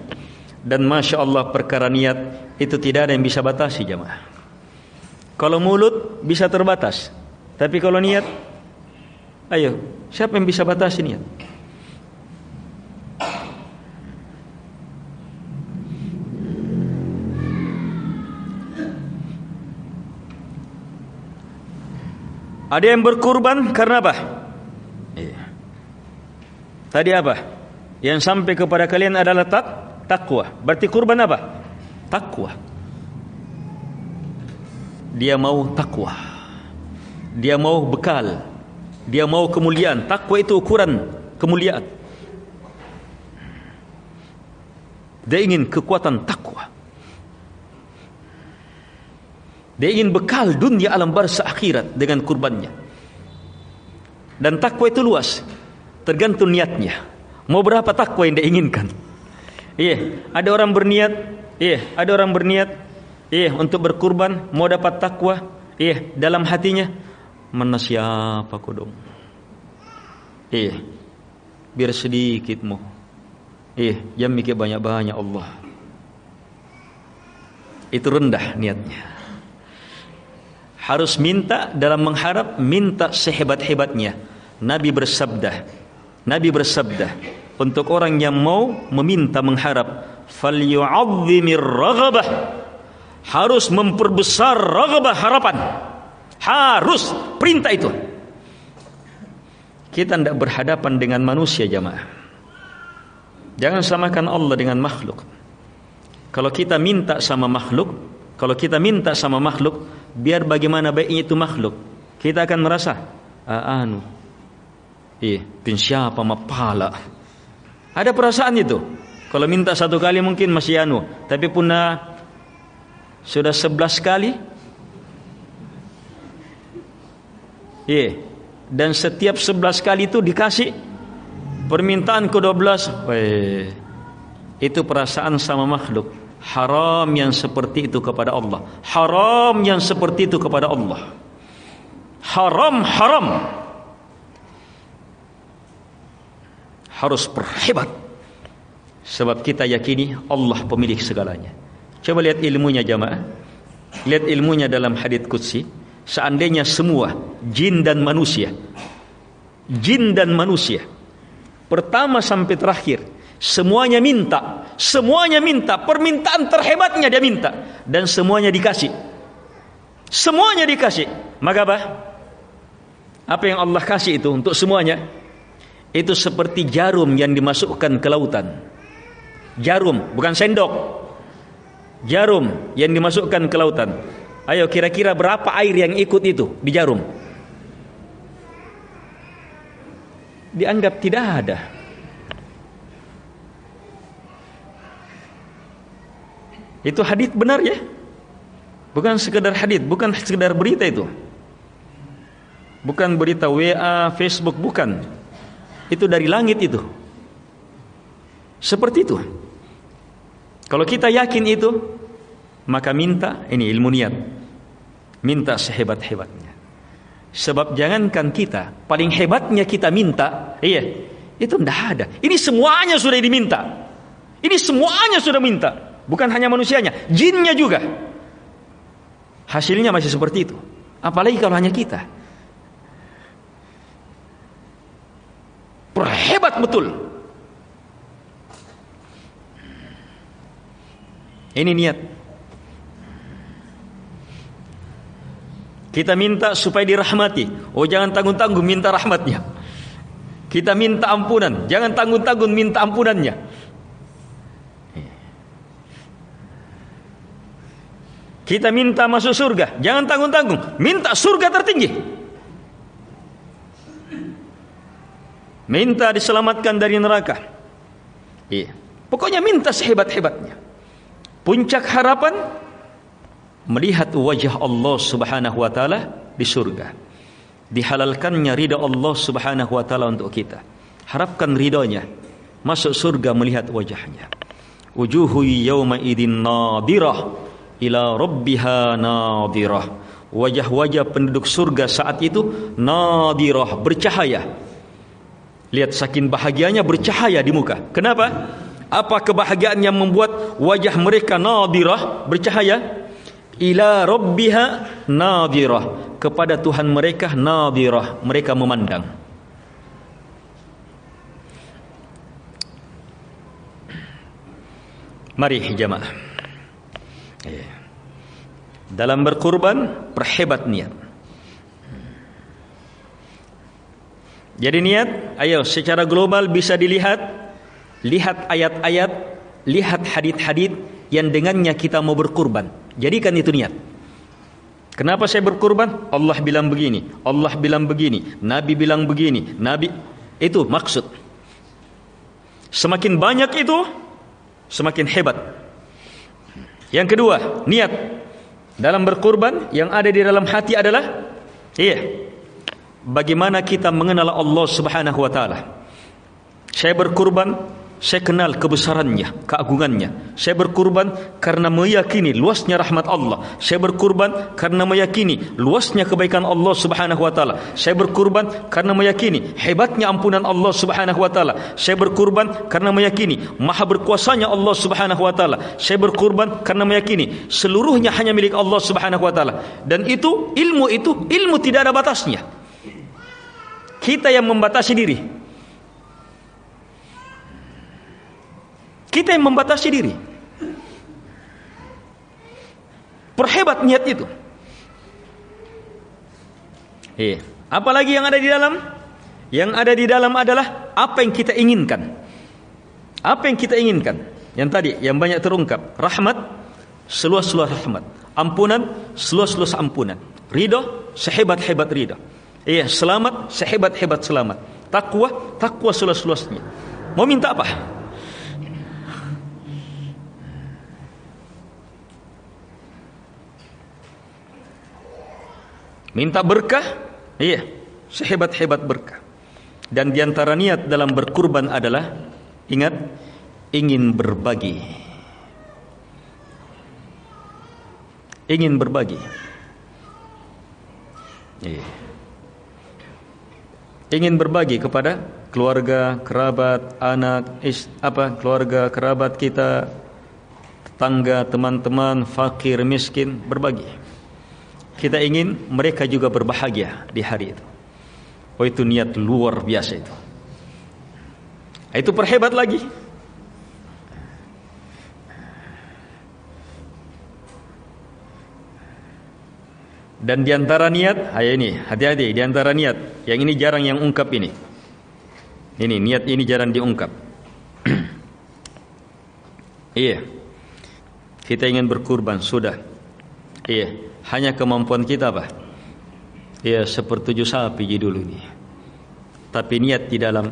A: Dan Masya Allah, perkara niat itu tidak ada yang bisa batasi jamaah. Kalau mulut bisa terbatas, tapi kalau niat, ayo, siapa yang bisa batasi niat? Ada yang berkurban karena apa? Tadi apa? Yang sampai kepada kalian adalah takwa. Berarti kurban apa? Takwa. Dia mau takwa. Dia mau bekal. Dia mau kemuliaan. Takwa itu ukuran kemuliaan. Dia ingin kekuatan takwa. Dia ingin bekal dunia alam barzakh akhirat dengan kurbannya. Dan takwa itu luas, tergantung niatnya. Mau berapa takwa yang dia inginkan? Ada orang berniat, untuk berkurban, mau dapat takwa. Dalam hatinya, mana siapa kau dong? Biar sedikit mau. Jangan mikir banyak-banyak Allah. Itu rendah niatnya. Harus minta dalam mengharap, minta sehebat-hebatnya. Nabi bersabda untuk orang yang mau meminta mengharap, falyu'azzimir raghabah, harus memperbesar raghabah, harapan. Harus, perintah itu. Kita tidak berhadapan dengan manusia jamaah. Jangan samakan Allah dengan makhluk. Kalau kita minta sama makhluk, biar bagaimana baiknya itu makhluk, kita akan merasa pin siapa mapala. Ada perasaan itu. Kalau minta satu kali mungkin masih tapi punah sudah 11 kali. Dan setiap 11 kali itu dikasih permintaan ke-12. Itu perasaan sama makhluk. Haram yang seperti itu kepada Allah. Haram yang seperti itu kepada Allah. Haram. Harus berhebat. Sebab kita yakini Allah pemilik segalanya. Coba lihat ilmunya jamaah. Lihat ilmunya dalam hadits qudsi. Seandainya semua jin dan manusia, pertama sampai terakhir, semuanya minta, permintaan terhebatnya dia minta, dan semuanya dikasih. Semuanya dikasih. Maka apa? Apa yang Allah kasih itu untuk semuanya? Itu seperti jarum yang dimasukkan ke lautan. Jarum, bukan sendok. Jarum yang dimasukkan ke lautan. Ayo, kira-kira berapa air yang ikut itu di jarum? Dianggap tidak ada. Itu hadits benar ya? Bukan sekedar hadits, bukan sekedar berita itu. Bukan berita WA, Facebook, bukan. Itu dari langit itu. Seperti itu. Kalau kita yakin itu, maka minta, ini ilmu niat. Minta sehebat-hebatnya. Sebab jangankan kita, paling hebatnya kita minta, iya, itu tidak ada. Ini semuanya sudah diminta. Ini semuanya sudah minta. Bukan hanya manusianya, jinnya juga. Hasilnya masih seperti itu. Apalagi kalau hanya kita. Perhebat betul. Ini niat. Kita minta supaya dirahmati. Oh, jangan tanggung-tanggung minta rahmatnya. Kita minta ampunan, jangan tanggung-tanggung minta ampunannya. Kita minta masuk surga, jangan tanggung-tanggung minta surga tertinggi. Minta diselamatkan dari neraka. Iya. Pokoknya minta sehebat-hebatnya. Puncak harapan melihat wajah Allah Subhanahu wa taala di surga. Dihalalkannya ridha Allah Subhanahu wa taala untuk kita. Harapkan ridhonya. Masuk surga melihat wajahnya. Wujuhu yawma idzin nadirah ila rabbiha nadirah. Wajah-wajah penduduk surga saat itu nadirah, bercahaya. Lihat saking bahagianya bercahaya di muka. Kenapa? Apa kebahagiaan yang membuat wajah mereka nadirah, bercahaya? Ila rabbiha nadirah, kepada Tuhan mereka nadirah, mereka memandang. Mari jamaah, dalam berkurban perhebat niat. Jadi niat, ayo secara global bisa dilihat. Lihat ayat-ayat, lihat hadits-hadits yang dengannya kita mau berkurban. Jadikan itu niat. Kenapa saya berkurban? Allah bilang begini, Allah bilang begini, Nabi bilang begini, Nabi, itu maksud. Semakin banyak itu, semakin hebat. Yang kedua, niat. Dalam berkurban yang ada di dalam hati adalah, bagaimana kita mengenal Allah Subhanahu wa taala. Saya berkurban, saya kenal kebesarannya, keagungannya. Saya berkurban karena meyakini luasnya rahmat Allah. Saya berkurban karena meyakini luasnya kebaikan Allah Subhanahu wa taala. Saya berkurban karena meyakini hebatnya ampunan Allah Subhanahu wa taala. Saya berkurban karena meyakini maha berkuasanya Allah Subhanahu wa taala. Saya berkurban karena meyakini seluruhnya hanya milik Allah Subhanahu wa taala. Dan itu ilmu tidak ada batasnya. Kita yang membatasi diri. Kita yang membatasi diri. Perhebat niat itu. Apalagi yang ada di dalam? Yang ada di dalam adalah apa yang kita inginkan. Apa yang kita inginkan? Yang tadi, yang banyak terungkap. Rahmat, seluas-luas rahmat. Ampunan, seluas-luas ampunan. Ridha, sehebat-hebat ridha. Selamat, sehebat-hebat selamat. Takwa, takwa seluas-luasnya. Mau minta apa? Minta berkah, sehebat-hebat berkah. Dan diantara niat dalam berkurban adalah, ingat, ingin berbagi. Ingin berbagi. Ingin berbagi kepada keluarga, kerabat, anak, keluarga, kerabat kita, tetangga, teman-teman, fakir, miskin, berbagi. Kita ingin mereka juga berbahagia di hari itu. Oh, itu niat luar biasa itu. Itu perhebat lagi. Dan diantara niat, ini hati-hati, diantara niat, yang ini jarang yang ungkap ini. Ini niat ini jarang diungkap. Iya, kita ingin berkurban, sudah. Iya, hanya kemampuan kita apa? Iya, sepertujuh sapi dulu ini. Tapi niat di dalam,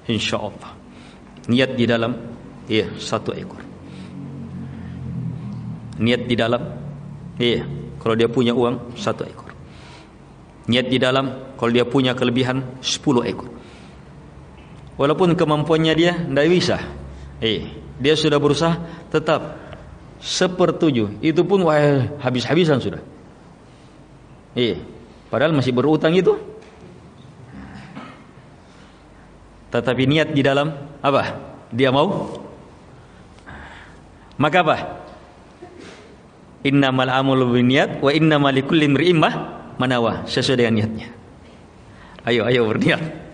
A: insya Allah. Niat di dalam, iya, 1 ekor. Niat di dalam, iya, kalau dia punya uang 1 ekor. Niat di dalam, kalau dia punya kelebihan 10 ekor. Walaupun kemampuannya dia tidak bisa, dia sudah berusaha, tetap 1/7. Itu pun habis-habisan sudah. Padahal masih berutang itu. Tetapi niat di dalam apa? Dia mau. Maka apa? Innamal amalu binniyat wa innamal likulli imri'in ma nawa, sesuai dengan niatnya. Ayo berniat.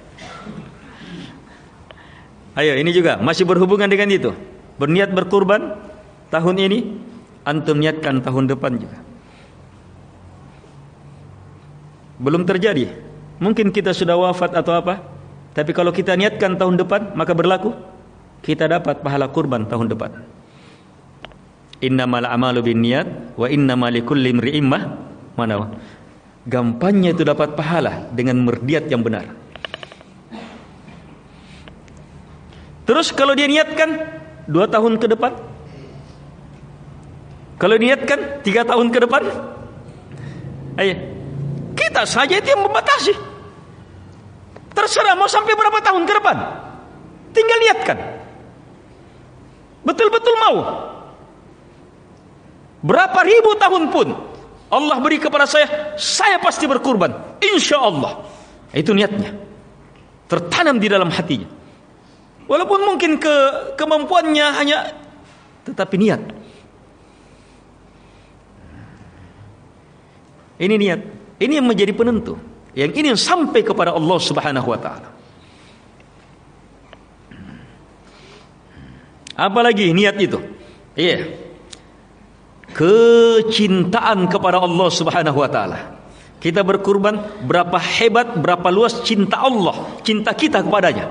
A: Ayo, ini juga masih berhubungan dengan itu. Berniat berkurban tahun ini, antum niatkan tahun depan juga. Belum terjadi. Mungkin kita sudah wafat atau apa, tapi kalau kita niatkan tahun depan, maka berlaku. Kita dapat pahala kurban tahun depan. Innamal a'malu binniyat wa innamal likulli imri'in ma nawa. Gampangnya itu dapat pahala dengan berniat yang benar. Terus kalau dia niatkan 2 tahun ke depan, kalau niatkan 3 tahun ke depan, kita saja itu yang membatasi. Terserah mau sampai berapa tahun ke depan, tinggal niatkan. Betul-betul mau. Berapa ribu tahun pun Allah beri kepada saya pasti berkurban, insya Allah. Itu niatnya, tertanam di dalam hatinya. Walaupun mungkin kemampuannya hanya, tetapi niat. Ini niat, ini yang menjadi penentu. Yang ini yang sampai kepada Allah Subhanahu wa taala. Apalagi niat itu? Kecintaan kepada Allah Subhanahu wa taala. Kita berkurban, berapa hebat, berapa luas cinta Allah, cinta kita kepadanya.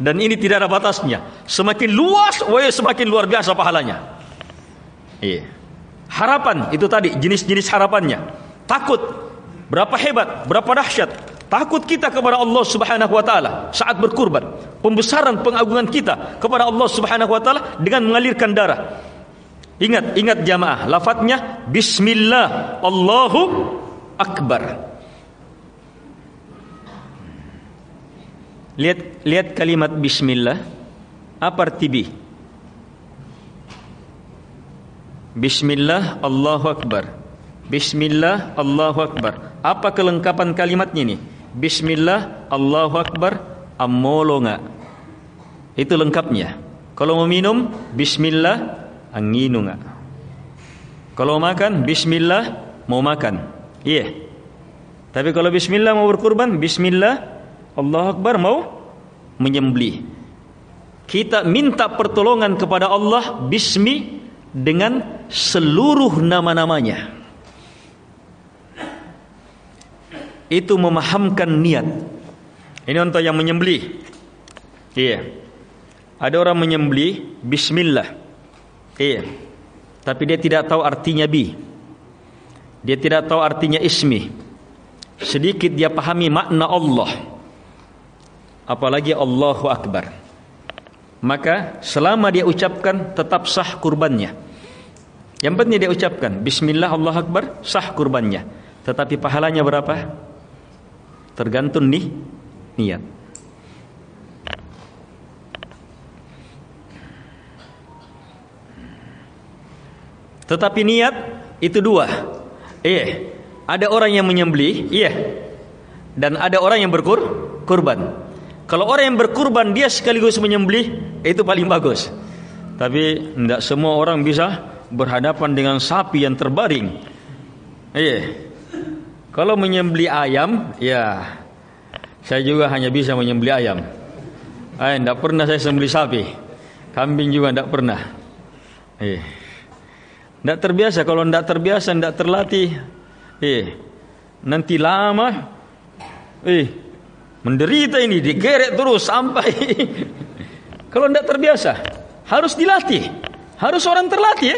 A: Dan ini tidak ada batasnya. Semakin luas, semakin luar biasa pahalanya. Harapan itu tadi, jenis-jenis harapannya. Takut, berapa hebat, berapa dahsyat. Takut kita kepada Allah Subhanahu wa taala saat berkurban. Pembesaran pengagungan kita kepada Allah Subhanahu wa taala dengan mengalirkan darah. Ingat jamaah, lafadznya bismillah, Allahu akbar. Lihat kalimat bismillah, apa arti bi? Bismillah Allahu akbar. Bismillah Allahu akbar. Apa kelengkapan kalimatnya ini? Bismillah Allahu akbar amolonga. Itu lengkapnya. Kalau mau minum, bismillah anginunga. Kalau makan, bismillah mau makan. Tapi kalau bismillah mau berkurban, bismillah Allahu akbar mau menyembelih. Kita minta pertolongan kepada Allah bismi dengan seluruh nama-namanya. Itu memahamkan niat. Ini untuk yang menyembelih. Ada orang menyembelih bismillah. Tapi dia tidak tahu artinya bi. Dia tidak tahu artinya ismi. Sedikit dia pahami makna Allah. Apalagi Allahu akbar. Maka selama dia ucapkan tetap sah kurbannya. Yang penting dia ucapkan bismillah Allahu akbar, sah kurbannya. Tetapi pahalanya berapa? Tergantung niat. Tetapi niat itu 2. Ada orang yang menyembelih, dan ada orang yang berkurban. Kalau orang yang berkurban dia sekaligus menyembelih, itu paling bagus. Tapi tidak semua orang bisa berhadapan dengan sapi yang terbaring. Kalau menyembelih ayam, saya juga hanya bisa menyembelih ayam. Tidak pernah saya sembelih sapi. Kambing juga tidak pernah. Tidak terbiasa. Kalau tidak terbiasa, tidak terlatih, nanti lama, menderita ini, digeret terus sampai. Kalau tidak terbiasa, harus dilatih. Harus orang terlatih,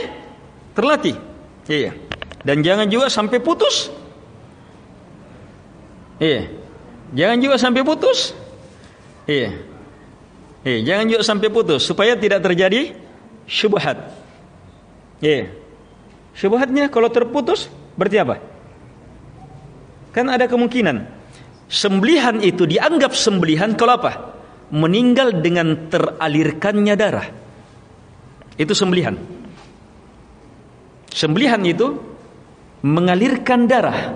A: terlatih. Iya. Dan jangan juga sampai putus. Iya. Jangan juga sampai putus. Iya. Jangan juga sampai putus supaya tidak terjadi syubhat. Iya. Syubhatnya kalau terputus berarti apa? Kan ada kemungkinan sembelihan itu dianggap sembelihan kalau apa? Meninggal dengan teralirkannya darah. Itu sembelihan. Sembelihan itu mengalirkan darah.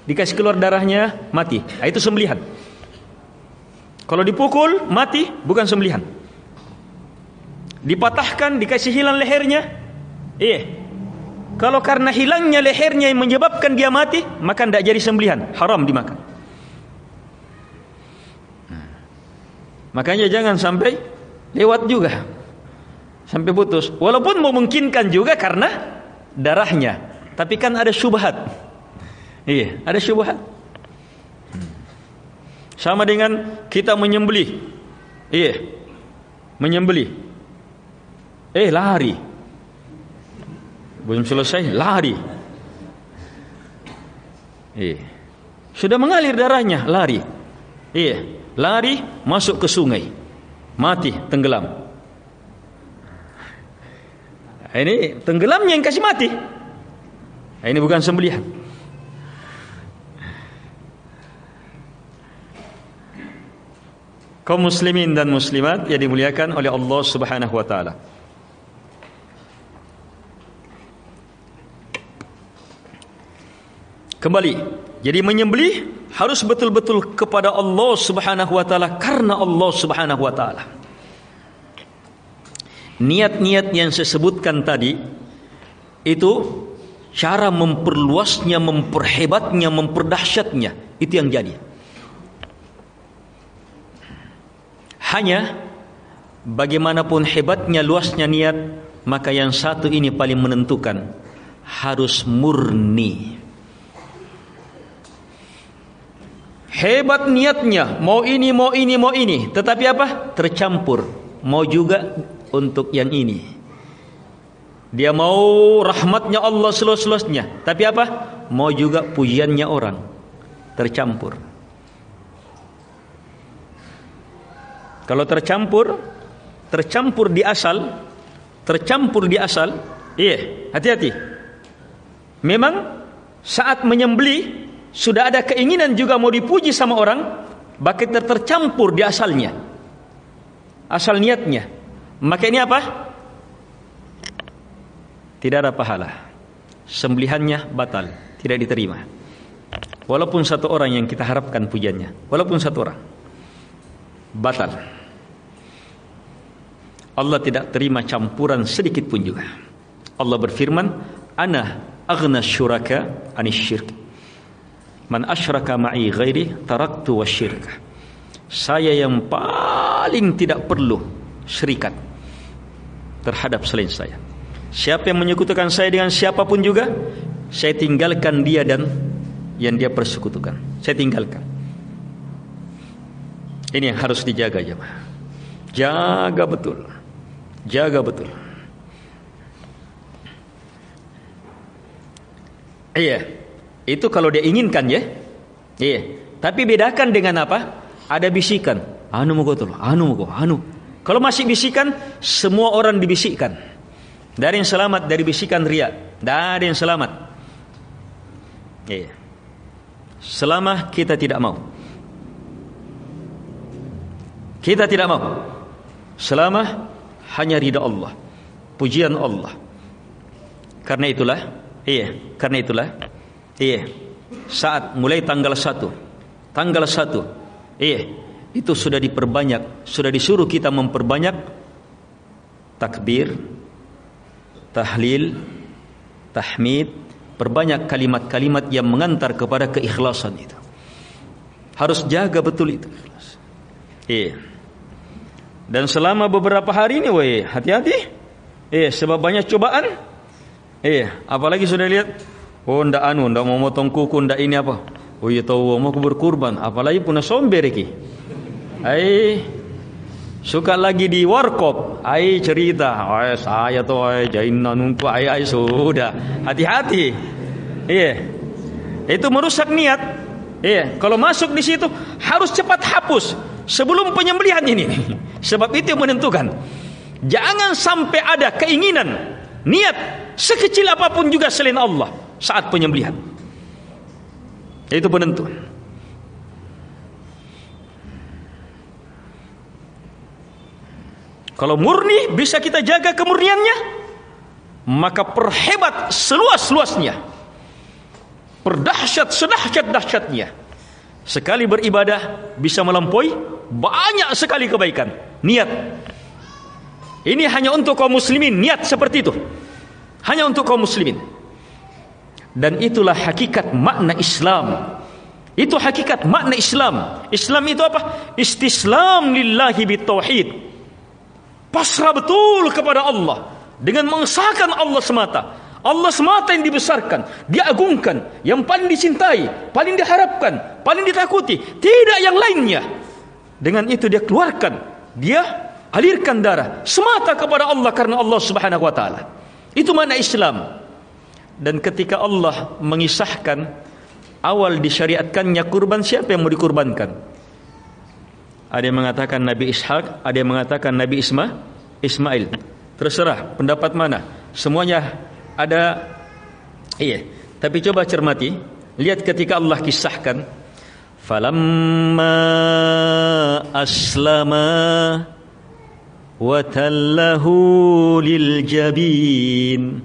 A: Dikasih keluar darahnya, mati. Nah, itu sembelihan. Kalau dipukul, mati, bukan sembelihan. Dipatahkan, dikasih hilang lehernya, kalau karena hilangnya lehernya yang menyebabkan dia mati, maka tidak jadi sembelihan, haram dimakan. Makanya jangan sampai lewat juga, sampai putus. Walaupun memungkinkan juga karena darahnya, tapi kan ada syubhat. Ada syubhat. Sama dengan kita menyembelih. Menyembelih. Lari. Belum selesai, lari. Sudah mengalir darahnya, lari. Lari masuk ke sungai, mati, tenggelam. Ini tenggelamnya yang kasih mati. Ini bukan sembelihan. Kaum muslimin dan muslimat yang dimuliakan oleh Allah Subhanahu wa taala. Kembali, jadi menyembelih harus betul-betul kepada Allah Subhanahu wa taala, karena Allah Subhanahu wa taala. Niat-niat yang saya sebutkan tadi itu cara memperluasnya, memperhebatnya, memperdahsyatnya, itu yang jadi. Hanya bagaimanapun hebatnya, luasnya niat, maka yang satu ini paling menentukan, harus murni. Hebat niatnya, mau ini, mau ini, mau ini, tetapi apa? Tercampur. Mau juga untuk yang ini. Dia mau rahmatnya Allah seluas-luasnya, tapi apa? Mau juga pujiannya orang. Tercampur. Kalau tercampur di asal, hati-hati. Memang saat menyembelih sudah ada keinginan juga mau dipuji sama orang, maka tercampur di asalnya, asal niatnya. Maka ini apa? Tidak ada pahala, sembelihannya batal, tidak diterima. Walaupun satu orang yang kita harapkan pujiannya, walaupun satu orang, batal. Allah tidak terima campuran sedikit pun juga. Allah berfirman, Ana aghna syuraka anis syirk. Man asyraka ma'i ghairi taraktu wasyirka. Saya yang paling tidak perlu syirikat terhadap selain saya. Siapa yang menyekutukan saya dengan siapapun juga, saya tinggalkan dia dan yang dia persekutukan. Saya tinggalkan. Ini yang harus dijaga, jemaah. Jaga betul. Jaga betul. Itu kalau dia inginkan, ya. Tapi bedakan dengan apa? Ada bisikan. Anu mau tolong, anu. Kalau masih bisikan, semua orang dibisikkan. Dari yang selamat dari bisikan riya. Dari yang selamat. Selama kita tidak mau. Kita tidak mau. Selama hanya ridha Allah, pujian Allah. Karena itulah, saat mulai tanggal 1, itu sudah diperbanyak, sudah disuruh kita memperbanyak takbir, tahlil, tahmid, perbanyak kalimat-kalimat yang mengantar kepada keikhlasan itu. Harus jaga betul itu. Dan selama beberapa hari ini, hati-hati. Sebab banyak cobaan. Apalagi sudah lihat, oh ndak mau motong kuku, ndak ini apa. Oh iya tahu mau berkurban, apalagi punya somber iki. Suka lagi di warkop, cerita, saya tuh jainan nungku, sudah. Hati-hati. Itu merusak niat. Kalau masuk di situ harus cepat hapus sebelum penyembelihan ini. Sebab itu yang menentukan. Jangan sampai ada keinginan, niat sekecil apapun juga selain Allah saat penyembelihan. Itu penentu. Kalau murni bisa kita jaga kemurniannya, maka perhebat seluas-luasnya, perdahsyat sedahsyat-dahsyatnya. Sekali beribadah bisa melampaui banyak sekali kebaikan. Niat. Ini hanya untuk kaum muslimin, niat seperti itu. Hanya untuk kaum muslimin. Dan itulah hakikat makna Islam. Itu hakikat makna Islam. Islam itu apa? Istislam lillahi bitauhid. Pasrah betul kepada Allah dengan mengesahkan Allah semata. Allah semata yang dibesarkan, diagungkan, yang paling dicintai, paling diharapkan, paling ditakuti, tidak yang lainnya. Dengan itu dia keluarkan, dia alirkan darah semata kepada Allah karena Allah Subhanahu wa taala. Itu makna Islam. Dan ketika Allah mengisahkan awal disyariatkannya kurban, siapa yang mau dikurbankan? Ada yang mengatakan Nabi Ishak, ada yang mengatakan Nabi Ismail. Terserah pendapat mana. Semuanya ada. Tapi coba cermati, lihat ketika Allah kisahkan, falamma aslama wa tallahu lil jabin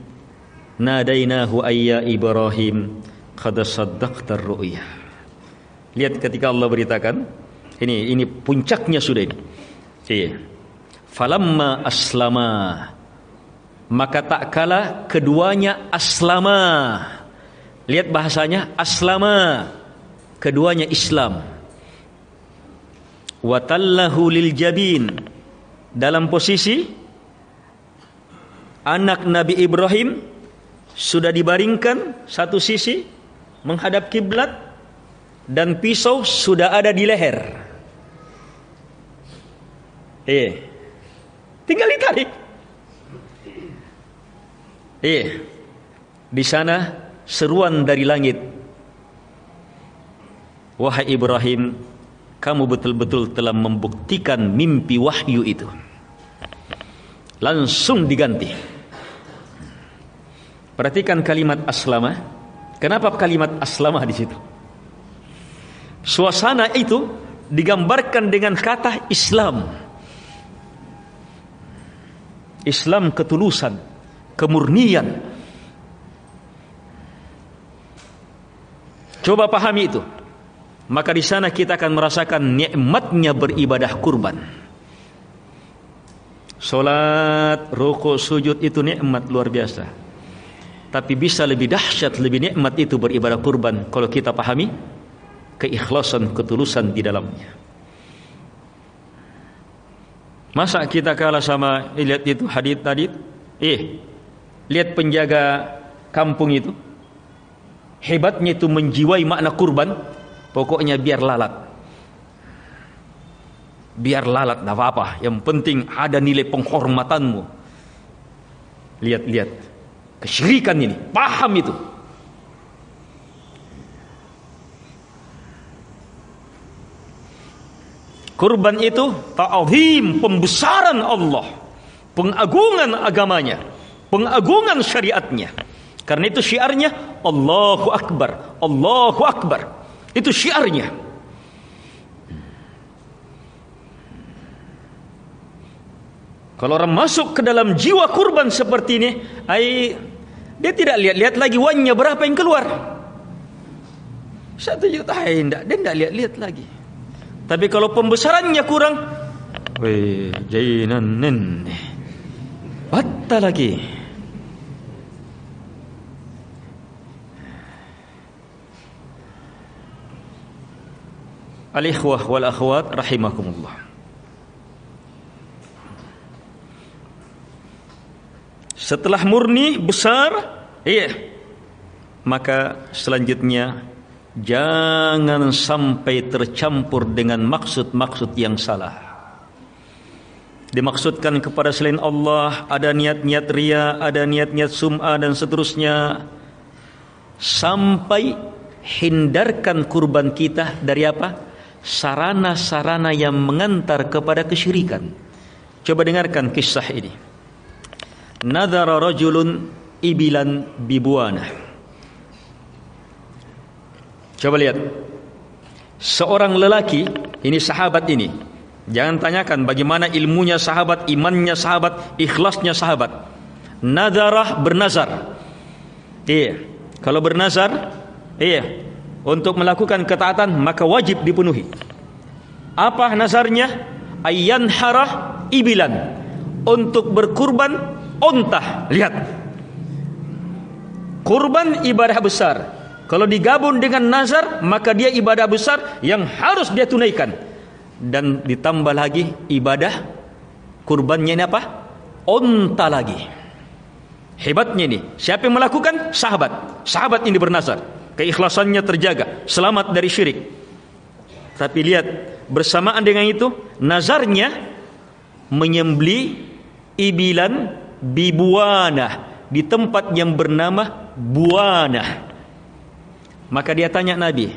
A: nadainahu ayya Ibrahim qad saddaqta ar-ru'ya. Lihat ketika Allah beritakan, ini puncaknya sudah ini. Falamma aslama, maka tak kala keduanya aslama. Lihat bahasanya, aslama, keduanya Islam. Wa tallahu lil jabin, dalam posisi anak Nabi Ibrahim sudah dibaringkan satu sisi menghadap kiblat dan pisau sudah ada di leher. Tinggal ditarik. Di sana seruan dari langit, wahai Ibrahim, kamu betul-betul telah membuktikan mimpi wahyu itu. Langsung diganti. Perhatikan kalimat aslama. Kenapa kalimat aslama di situ? Suasana itu digambarkan dengan kata Islam. Islam ketulusan, kemurnian. Coba pahami itu. Maka di sana kita akan merasakan nikmatnya beribadah kurban. Salat, rukuk, sujud itu nikmat luar biasa. Tapi bisa lebih dahsyat, lebih nikmat itu beribadah kurban kalau kita pahami keikhlasan, ketulusan di dalamnya. Masa kita kalah sama, lihat itu hadits tadi, lihat penjaga kampung itu, hebatnya itu menjiwai makna kurban. Pokoknya biar lalat, tidak apa-apa, yang penting ada nilai penghormatanmu. Lihat kesyirikan ini, paham itu. Kurban itu ta'zim, pembesaran Allah, pengagungan agamanya, pengagungan syariatnya. Karena itu syiarnya Allahu Akbar, Allahu Akbar. Itu syiarnya. Kalau orang masuk ke dalam jiwa kurban seperti ini, dia tidak lihat-lihat lagi uangnya berapa yang keluar. 1 juta, dia tidak lihat-lihat lagi. Tapi kalau pembesarannya kurang, jainan nih, batal lagi. Al-ikhwah wal akhwat rahimakumullah. Setelah murni besar, Iya. Maka selanjutnya jangan sampai tercampur dengan maksud-maksud yang salah. Dimaksudkan kepada selain Allah, ada niat-niat riya, ada niat-niat sum'ah dan seterusnya. Sampai hindarkan kurban kita dari apa? Sarana-sarana yang mengantar kepada kesyirikan. Coba dengarkan kisah ini. Nadhara rajulun ibilan bibuana. Coba lihat. Seorang lelaki, ini sahabat ini. Jangan tanyakan bagaimana ilmunya sahabat, imannya sahabat, ikhlasnya sahabat. Nadharah, bernazar. Iya. Kalau bernazar, iya, untuk melakukan ketaatan maka wajib dipenuhi. Apa nazarnya? Ayyanharah ibilan, untuk berkurban unta. Lihat. Kurban ibadah besar. Kalau digabung dengan nazar, maka dia ibadah besar yang harus dia tunaikan. Dan ditambah lagi ibadah kurbannya ini apa? Unta lagi. Hebatnya ini, siapa yang melakukan? Sahabat. Sahabat ini bernazar, keikhlasannya terjaga, selamat dari syirik. Tapi lihat, bersamaan dengan itu nazarnya menyembelih ibilan bibuana di tempat yang bernama Buana. Maka dia tanya Nabi,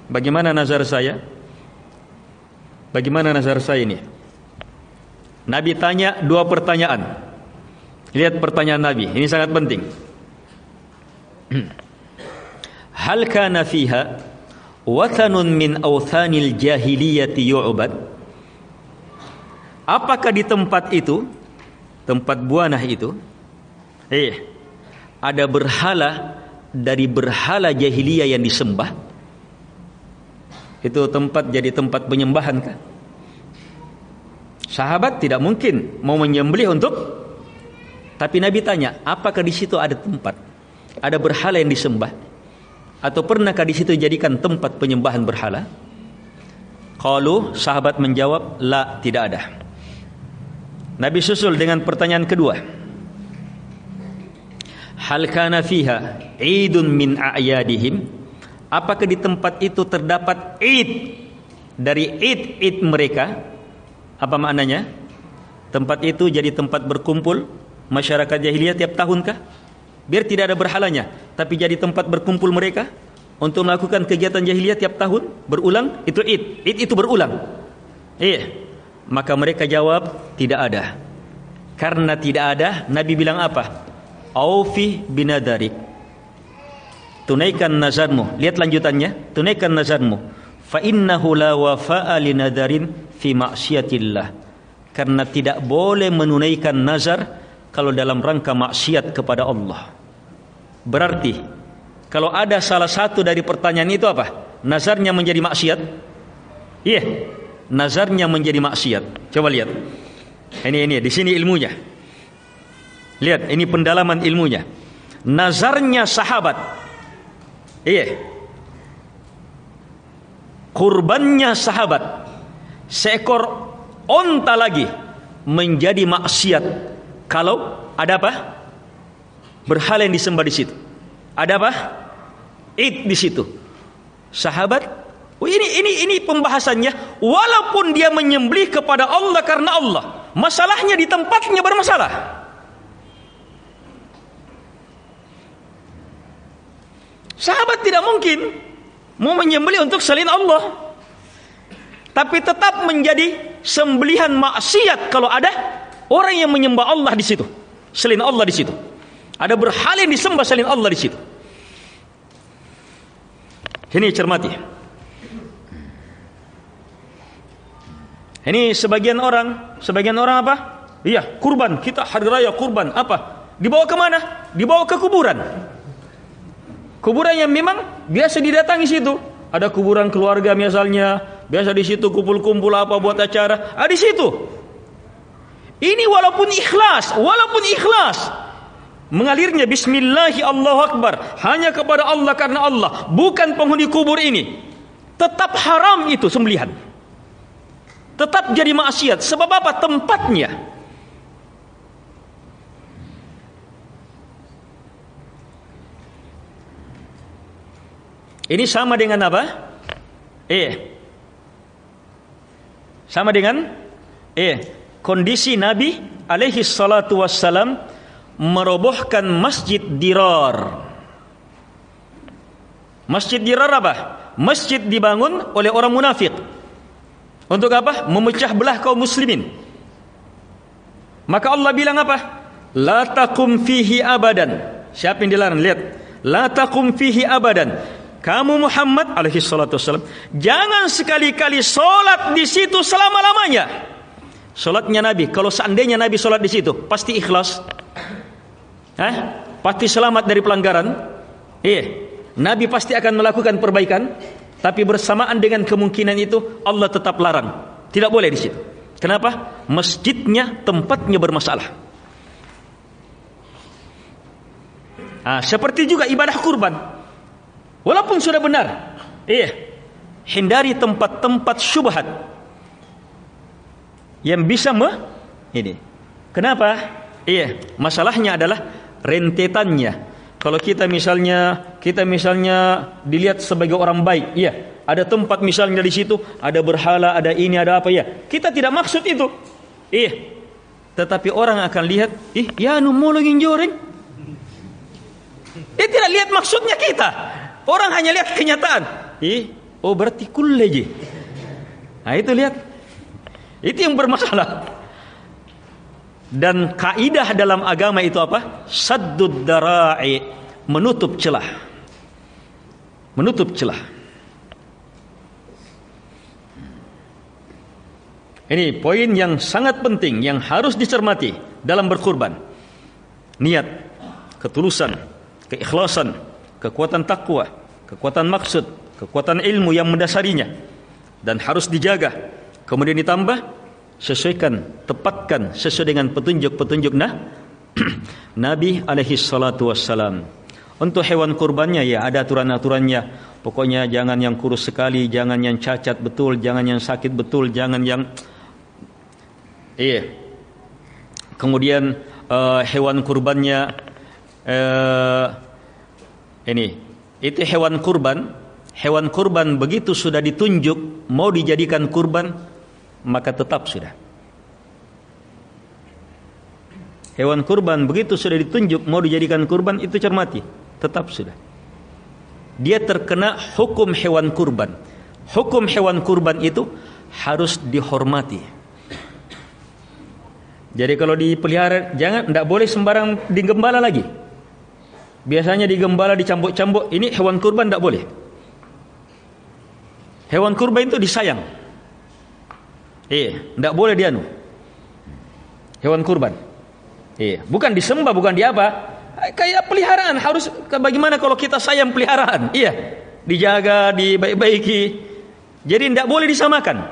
A: bagaimana nazar saya? Bagaimana nazar saya ini? Nabi tanya dua pertanyaan. Lihat pertanyaan Nabi, ini sangat penting. Hal kana fiha wathanun min awthanil jahiliyati yu'bad? Apakah di tempat itu, tempat Buanah itu, ada berhala dari berhala jahiliyah yang disembah? Itu tempat jadi tempat penyembahan kah? Sahabat tidak mungkin mau menyembelih untuk, tapi Nabi tanya, apakah di situ ada tempat, ada berhala yang disembah, atau pernahkah di situ jadikan tempat penyembahan berhala? Qalu, sahabat menjawab, la, tidak ada. Nabi susul dengan pertanyaan kedua. Hal kana fiha idun min a'yadihim? Apakah di tempat itu terdapat id dari id mereka? Apa maknanya? Tempat itu jadi tempat berkumpul masyarakat jahiliyah tiap tahun kah? Biar tidak ada berhalanya, tapi jadi tempat berkumpul mereka untuk melakukan kegiatan jahiliyah tiap tahun berulang. Itu id itu berulang. Iya. Maka mereka jawab tidak ada. Karena tidak ada, Nabi bilang apa? Aufi binadarik. Tunaikan nazarmu. Lihat lanjutannya. Tunaikan nazarmu. Fa innahu la wafa'a li nadarin fi ma'siyatillah. Karena tidak boleh menunaikan nazar kalau dalam rangka maksiat kepada Allah. Berarti kalau ada salah satu dari pertanyaan itu apa? Nazarnya menjadi maksiat? Iya. Nazarnya menjadi maksiat. Coba lihat. Ini di sini ilmunya. Lihat, ini pendalaman ilmunya. Nazarnya sahabat. Iya. Kurbannya sahabat, seekor onta lagi, menjadi maksiat kalau ada apa? Berhala yang disembah di situ. Ada apa? Id di situ. Sahabat, ini pembahasannya. Walaupun dia menyembelih kepada Allah karena Allah, masalahnya di tempatnya bermasalah. Sahabat tidak mungkin mau menyembelih untuk selain Allah, tapi tetap menjadi sembelihan maksiat kalau ada orang yang menyembah Allah di situ, selain Allah di situ. Ada berhala yang disembah selain Allah di situ. Ini cermati. Ini sebagian orang apa? Iya, kurban, kita hari raya kurban apa? Dibawa kemana? Dibawa ke kuburan. Kuburan yang memang biasa didatangi situ. Ada kuburan keluarga misalnya, biasa di situ kumpul-kumpul apa buat acara. Di situ. Ini walaupun ikhlas mengalirnya bismillahi Allahu Akbar hanya kepada Allah karena Allah, bukan penghuni kubur ini, tetap haram itu sembelihan. Tetap jadi maksiat. Sebab apa? Tempatnya. Ini sama dengan apa? Sama dengan kondisi Nabi alaihi salatu wassalam merobohkan Masjid Dirar. Masjid Dirar apa? Masjid dibangun oleh orang munafik. Untuk apa? Memecah belah kaum muslimin. Maka Allah bilang apa? La taqum fihi abadan. Siapa yang dilarang? Lihat. La taqum fihi abadan. Kamu Muhammad alaihi salatu wassalam, jangan sekali-kali solat di situ selama-lamanya. Solatnya Nabi, kalau seandainya Nabi solat di situ, pasti ikhlas. Pasti selamat dari pelanggaran. Nabi pasti akan melakukan perbaikan, tapi bersamaan dengan kemungkinan itu Allah tetap larang. Tidak boleh di situ. Kenapa? Masjidnya, tempatnya bermasalah. Seperti juga ibadah kurban. Walaupun sudah benar, hindari tempat-tempat syubhat yang bisa ini. Kenapa? Masalahnya adalah rentetannya. Kalau kita misalnya dilihat sebagai orang baik, ada tempat misalnya di situ ada berhala, ada ini, ada apa, kita tidak maksud itu, tetapi orang akan lihat, ya mau lagi joreng. Dia tidak lihat maksudnya kita. Orang hanya lihat kenyataan. Berarti kulleji. Itu lihat. Itu yang bermasalah. Dan kaidah dalam agama itu apa? Saddud dara'i, menutup celah. Menutup celah. Ini poin yang sangat penting yang harus dicermati dalam berkurban. Niat, ketulusan, keikhlasan, kekuatan takwa, kekuatan maksud, kekuatan ilmu yang mendasarinya, dan harus dijaga. Kemudian ditambah, sesuaikan, tepatkan sesuai dengan petunjuk-petunjuk Nabi alaihi salatu wassalam. Untuk hewan kurbannya ada aturan-aturannya. Pokoknya jangan yang kurus sekali, jangan yang cacat betul, jangan yang sakit betul, jangan yang kemudian hewan kurbannya itu hewan kurban begitu sudah ditunjuk mau dijadikan kurban, maka tetap sudah. Hewan kurban begitu sudah ditunjuk mau dijadikan kurban, itu cermati, tetap sudah. Dia terkena hukum hewan kurban. Hukum hewan kurban itu harus dihormati. Jadi kalau dipelihara, tidak boleh sembarang digembala lagi. Biasanya digembala, dicambuk-cambuk. Ini hewan kurban tidak boleh. Hewan kurban itu disayang. Tidak boleh dianu. Hewan kurban. Bukan disembah, bukan diapa. Kayak peliharaan harus. Bagaimana kalau kita sayang peliharaan? Dijaga, dibaik-baiki. Jadi tidak boleh disamakan.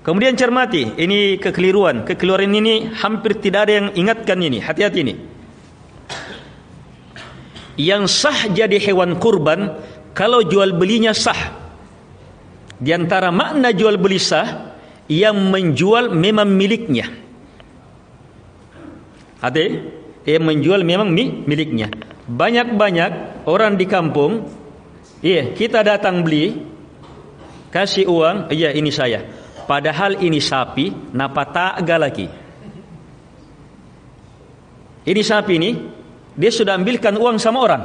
A: Kemudian cermati, ini kekeliruan. Kekeliruan ini hampir tidak ada yang ingatkan ini. Hati-hati ini. Yang sah jadi hewan kurban kalau jual belinya sah. Di antara makna jual beli sah, yang menjual memang miliknya. Yang menjual memang miliknya. Banyak-banyak orang di kampung, kita datang beli, kasih uang, ini saya. Padahal ini sapi, napa tak lagi. Ini sapi ini, dia sudah ambilkan uang sama orang.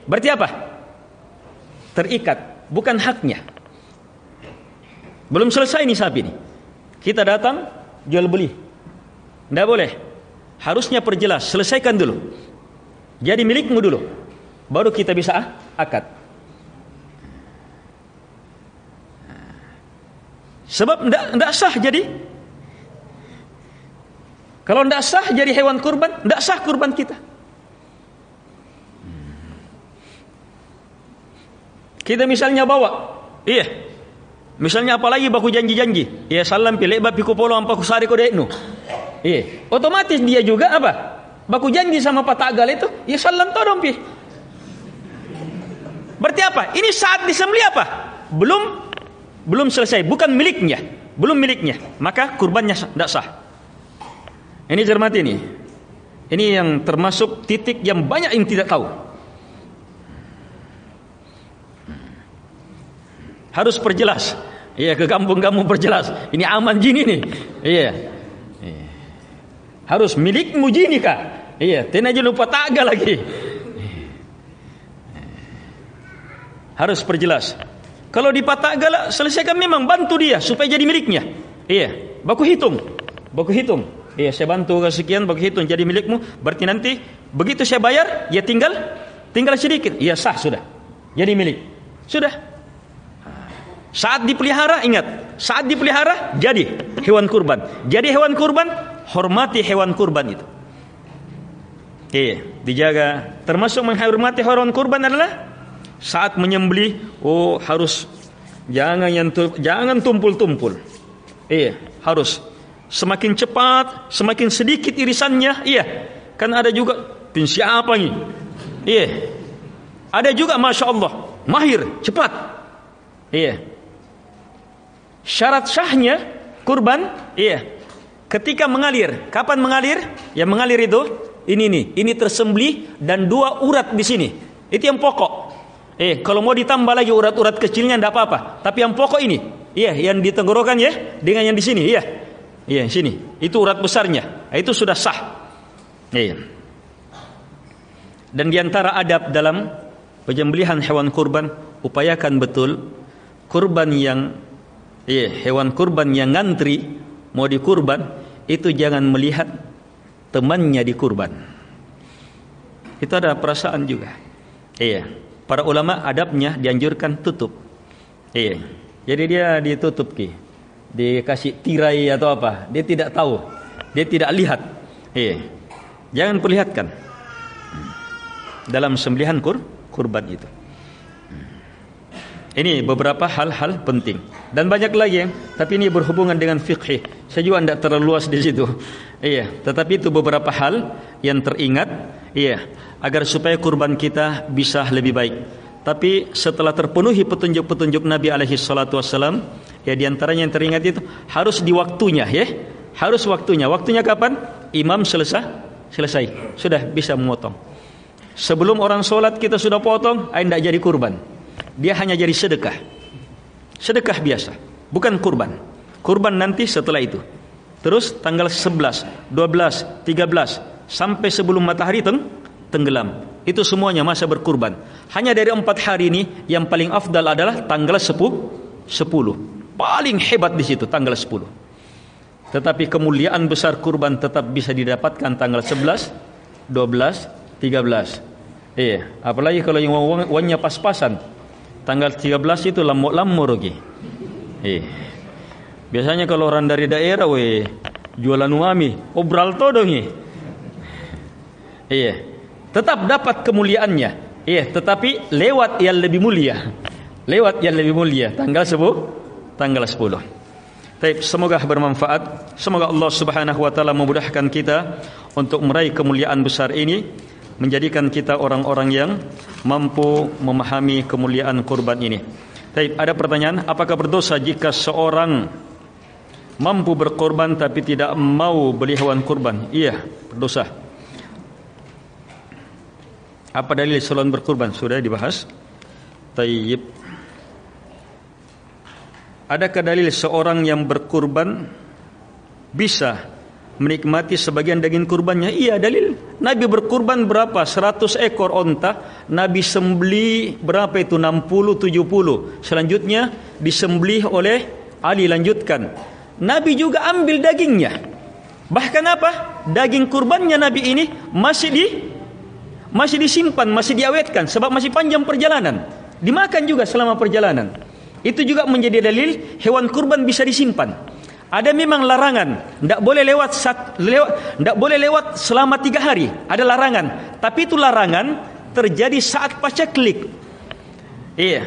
A: Berarti apa? Terikat, bukan haknya. Belum selesai ini sapi ini. Kita datang, jual beli. Tidak boleh. Harusnya perjelas, selesaikan dulu. Jadi milikmu dulu. Baru kita bisa akad. Sebab tidak sah jadi. Kalau tidak sah jadi hewan kurban, tidak sah kurban kita. Kita misalnya bawa, misalnya apalagi baku janji-janji, salam pilih bapi kupolo ampa kusari kodeknu. Otomatis dia juga apa? Baku janji sama patagal itu, salam todong pi. Berarti apa? Ini saat disembelih apa? Belum selesai, bukan miliknya, belum miliknya, maka kurbannya tidak sah. Ini cermati ini. Ini yang termasuk titik yang banyak yang tidak tahu. Harus perjelas. Iya, ke kampung-kampung perjelas. Ini aman jin ini. Iya. Harus milikmu jin kah? Iya, tenaja lupa taga lagi. Harus perjelas. Kalau di patagala selesaikan, memang bantu dia supaya jadi miliknya. Iya, baku hitung. Iya, saya bantu sekian, baku hitung jadi milikmu. Berarti nanti begitu saya bayar, ya tinggal sedikit. Ya sah sudah. Jadi milik. Sudah. Saat dipelihara, ingat, saat dipelihara jadi hewan kurban. Jadi hewan kurban, hormati hewan kurban itu. Iya, dijaga. Termasuk menghormati hewan kurban adalah saat menyembelih, harus jangan tumpul-tumpul. Iya, harus semakin cepat, semakin sedikit irisannya. Iya, kan ada juga siapa nih? Iya, ada juga masya Allah mahir, cepat. Iya, syarat sahnya kurban, iya, ketika mengalir. Kapan mengalir? Ya mengalir itu ini tersembelih dan 2 urat di sini. Itu yang pokok. Kalau mau ditambah lagi urat-urat kecilnya tidak apa-apa. Tapi yang pokok ini, iya, yang di tenggorokan ya, dengan yang di sini, iya, sini. Itu urat besarnya. Itu sudah sah. Iya. Dan diantara adab dalam penyembelihan hewan kurban, upayakan betul kurban yang, hewan kurban yang ngantri mau dikurban itu jangan melihat temannya dikurban. Itu ada perasaan juga. Iya. Para ulama adabnya dianjurkan tutup. Iya. Jadi dia ditutup dikasih tirai atau apa. Dia tidak tahu. Dia tidak lihat. Iya. Jangan perlihatkan dalam sembelihan kurban itu. Ini beberapa hal-hal penting dan banyak lagi tapi ini berhubungan dengan fikih. Saya juga tidak terlalu luas di situ. Iya, tetapi itu beberapa hal yang teringat, iya, agar supaya kurban kita bisa lebih baik. Tapi setelah terpenuhi petunjuk-petunjuk Nabi alaihi salatu wasallam, ya diantaranya yang teringat itu harus di waktunya, ya. Harus waktunya. Waktunya kapan? Imam selesai. Sudah bisa memotong. Sebelum orang sholat kita sudah potong, tidak jadi kurban. Dia hanya jadi sedekah. Sedekah biasa, bukan kurban. Kurban nanti setelah itu. Terus tanggal 11, 12, 13 sampai sebelum matahari tenggelam. Itu semuanya masa berkurban. Hanya dari 4 hari ini yang paling afdal adalah tanggal 10. Paling hebat di situ tanggal 10. Tetapi kemuliaan besar kurban tetap bisa didapatkan tanggal 11, 12, 13. Iya, apalagi kalau yang uangnya pas-pasan. Tanggal 13 itu lamur lagi. Biasanya kalau orang dari daerah jualan uami, obral todong iya. Tetap dapat kemuliaannya. Iya, tetapi lewat yang lebih mulia. Tanggal 10. Baik, semoga bermanfaat. Semoga Allah Subhanahu wa taala memudahkan kita untuk meraih kemuliaan besar ini, menjadikan kita orang-orang yang mampu memahami kemuliaan kurban ini. Baik, ada pertanyaan, apakah berdosa jika seorang mampu berkorban tapi tidak mau beli hewan kurban? Iya, berdosa. Apa dalil seorang berkurban? Sudah dibahas. Tayyib. Adakah dalil seorang yang berkurban bisa menikmati sebagian daging kurbannya? Iya, dalil. Nabi berkurban berapa? 100 ekor onta. Nabi sembelih berapa itu? 60, 70. Selanjutnya disembelih oleh Ali. Lanjutkan. Nabi juga ambil dagingnya. Bahkan apa? Daging kurbannya Nabi ini masih disimpan, masih diawetkan sebab masih panjang perjalanan. Dimakan juga selama perjalanan. Itu juga menjadi dalil hewan kurban bisa disimpan. Ada memang larangan, tidak boleh lewat selama 3 hari. Ada larangan, tapi itu larangan terjadi saat paceklik. Iya,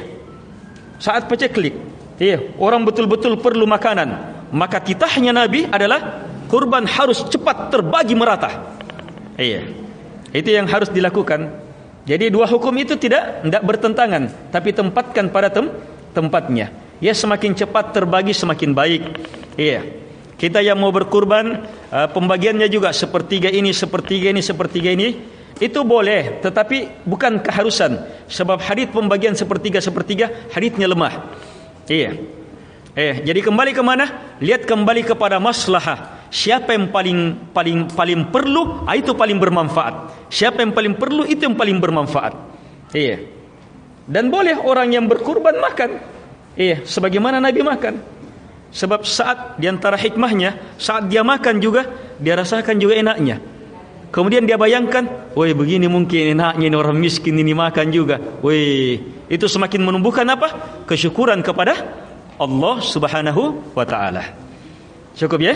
A: saat paceklik. Iya, orang betul-betul perlu makanan. Maka titahnya Nabi adalah kurban harus cepat terbagi merata. Iya, itu yang harus dilakukan. Jadi 2 hukum itu tidak bertentangan, tapi tempatkan pada tempatnya. Ya, semakin cepat terbagi semakin baik. Iya. Kita yang mau berkurban, pembagiannya juga sepertiga ini, sepertiga ini, sepertiga ini, itu boleh, tetapi bukan keharusan. Sebab hadits pembagian sepertiga-sepertiga, haditsnya lemah. Iya. Jadi kembali ke mana? Lihat kembali kepada maslahah. Siapa yang paling perlu, itu paling bermanfaat. Siapa yang paling perlu, itu yang paling bermanfaat. Iya. Dan boleh orang yang berkurban makan. Iya, sebagaimana Nabi makan. Sebab saat diantara hikmahnya, saat dia makan juga, dia rasakan juga enaknya. Kemudian dia bayangkan, woi begini mungkin enaknya ini orang miskin ini makan juga. Woi, itu semakin menumbuhkan apa? Kesyukuran kepada Allah Subhanahu wa taala. Cukup ya?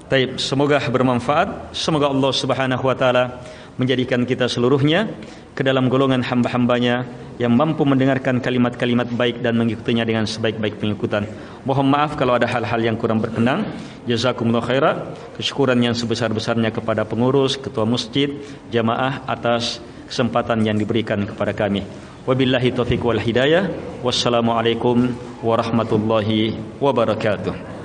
A: Baik, semoga bermanfaat. Semoga Allah Subhanahu wa taala menjadikan kita seluruhnya ke dalam golongan hamba-hambanya yang mampu mendengarkan kalimat-kalimat baik dan mengikutinya dengan sebaik-baik pengikutan. Mohon maaf kalau ada hal-hal yang kurang berkenan. Jazakumullah khairan. Kesyukuran yang sebesar-besarnya kepada pengurus, ketua masjid, jamaah atas kesempatan yang diberikan kepada kami. Wabillahi taufiq wal hidayah. Wassalamualaikum warahmatullahi wabarakatuh.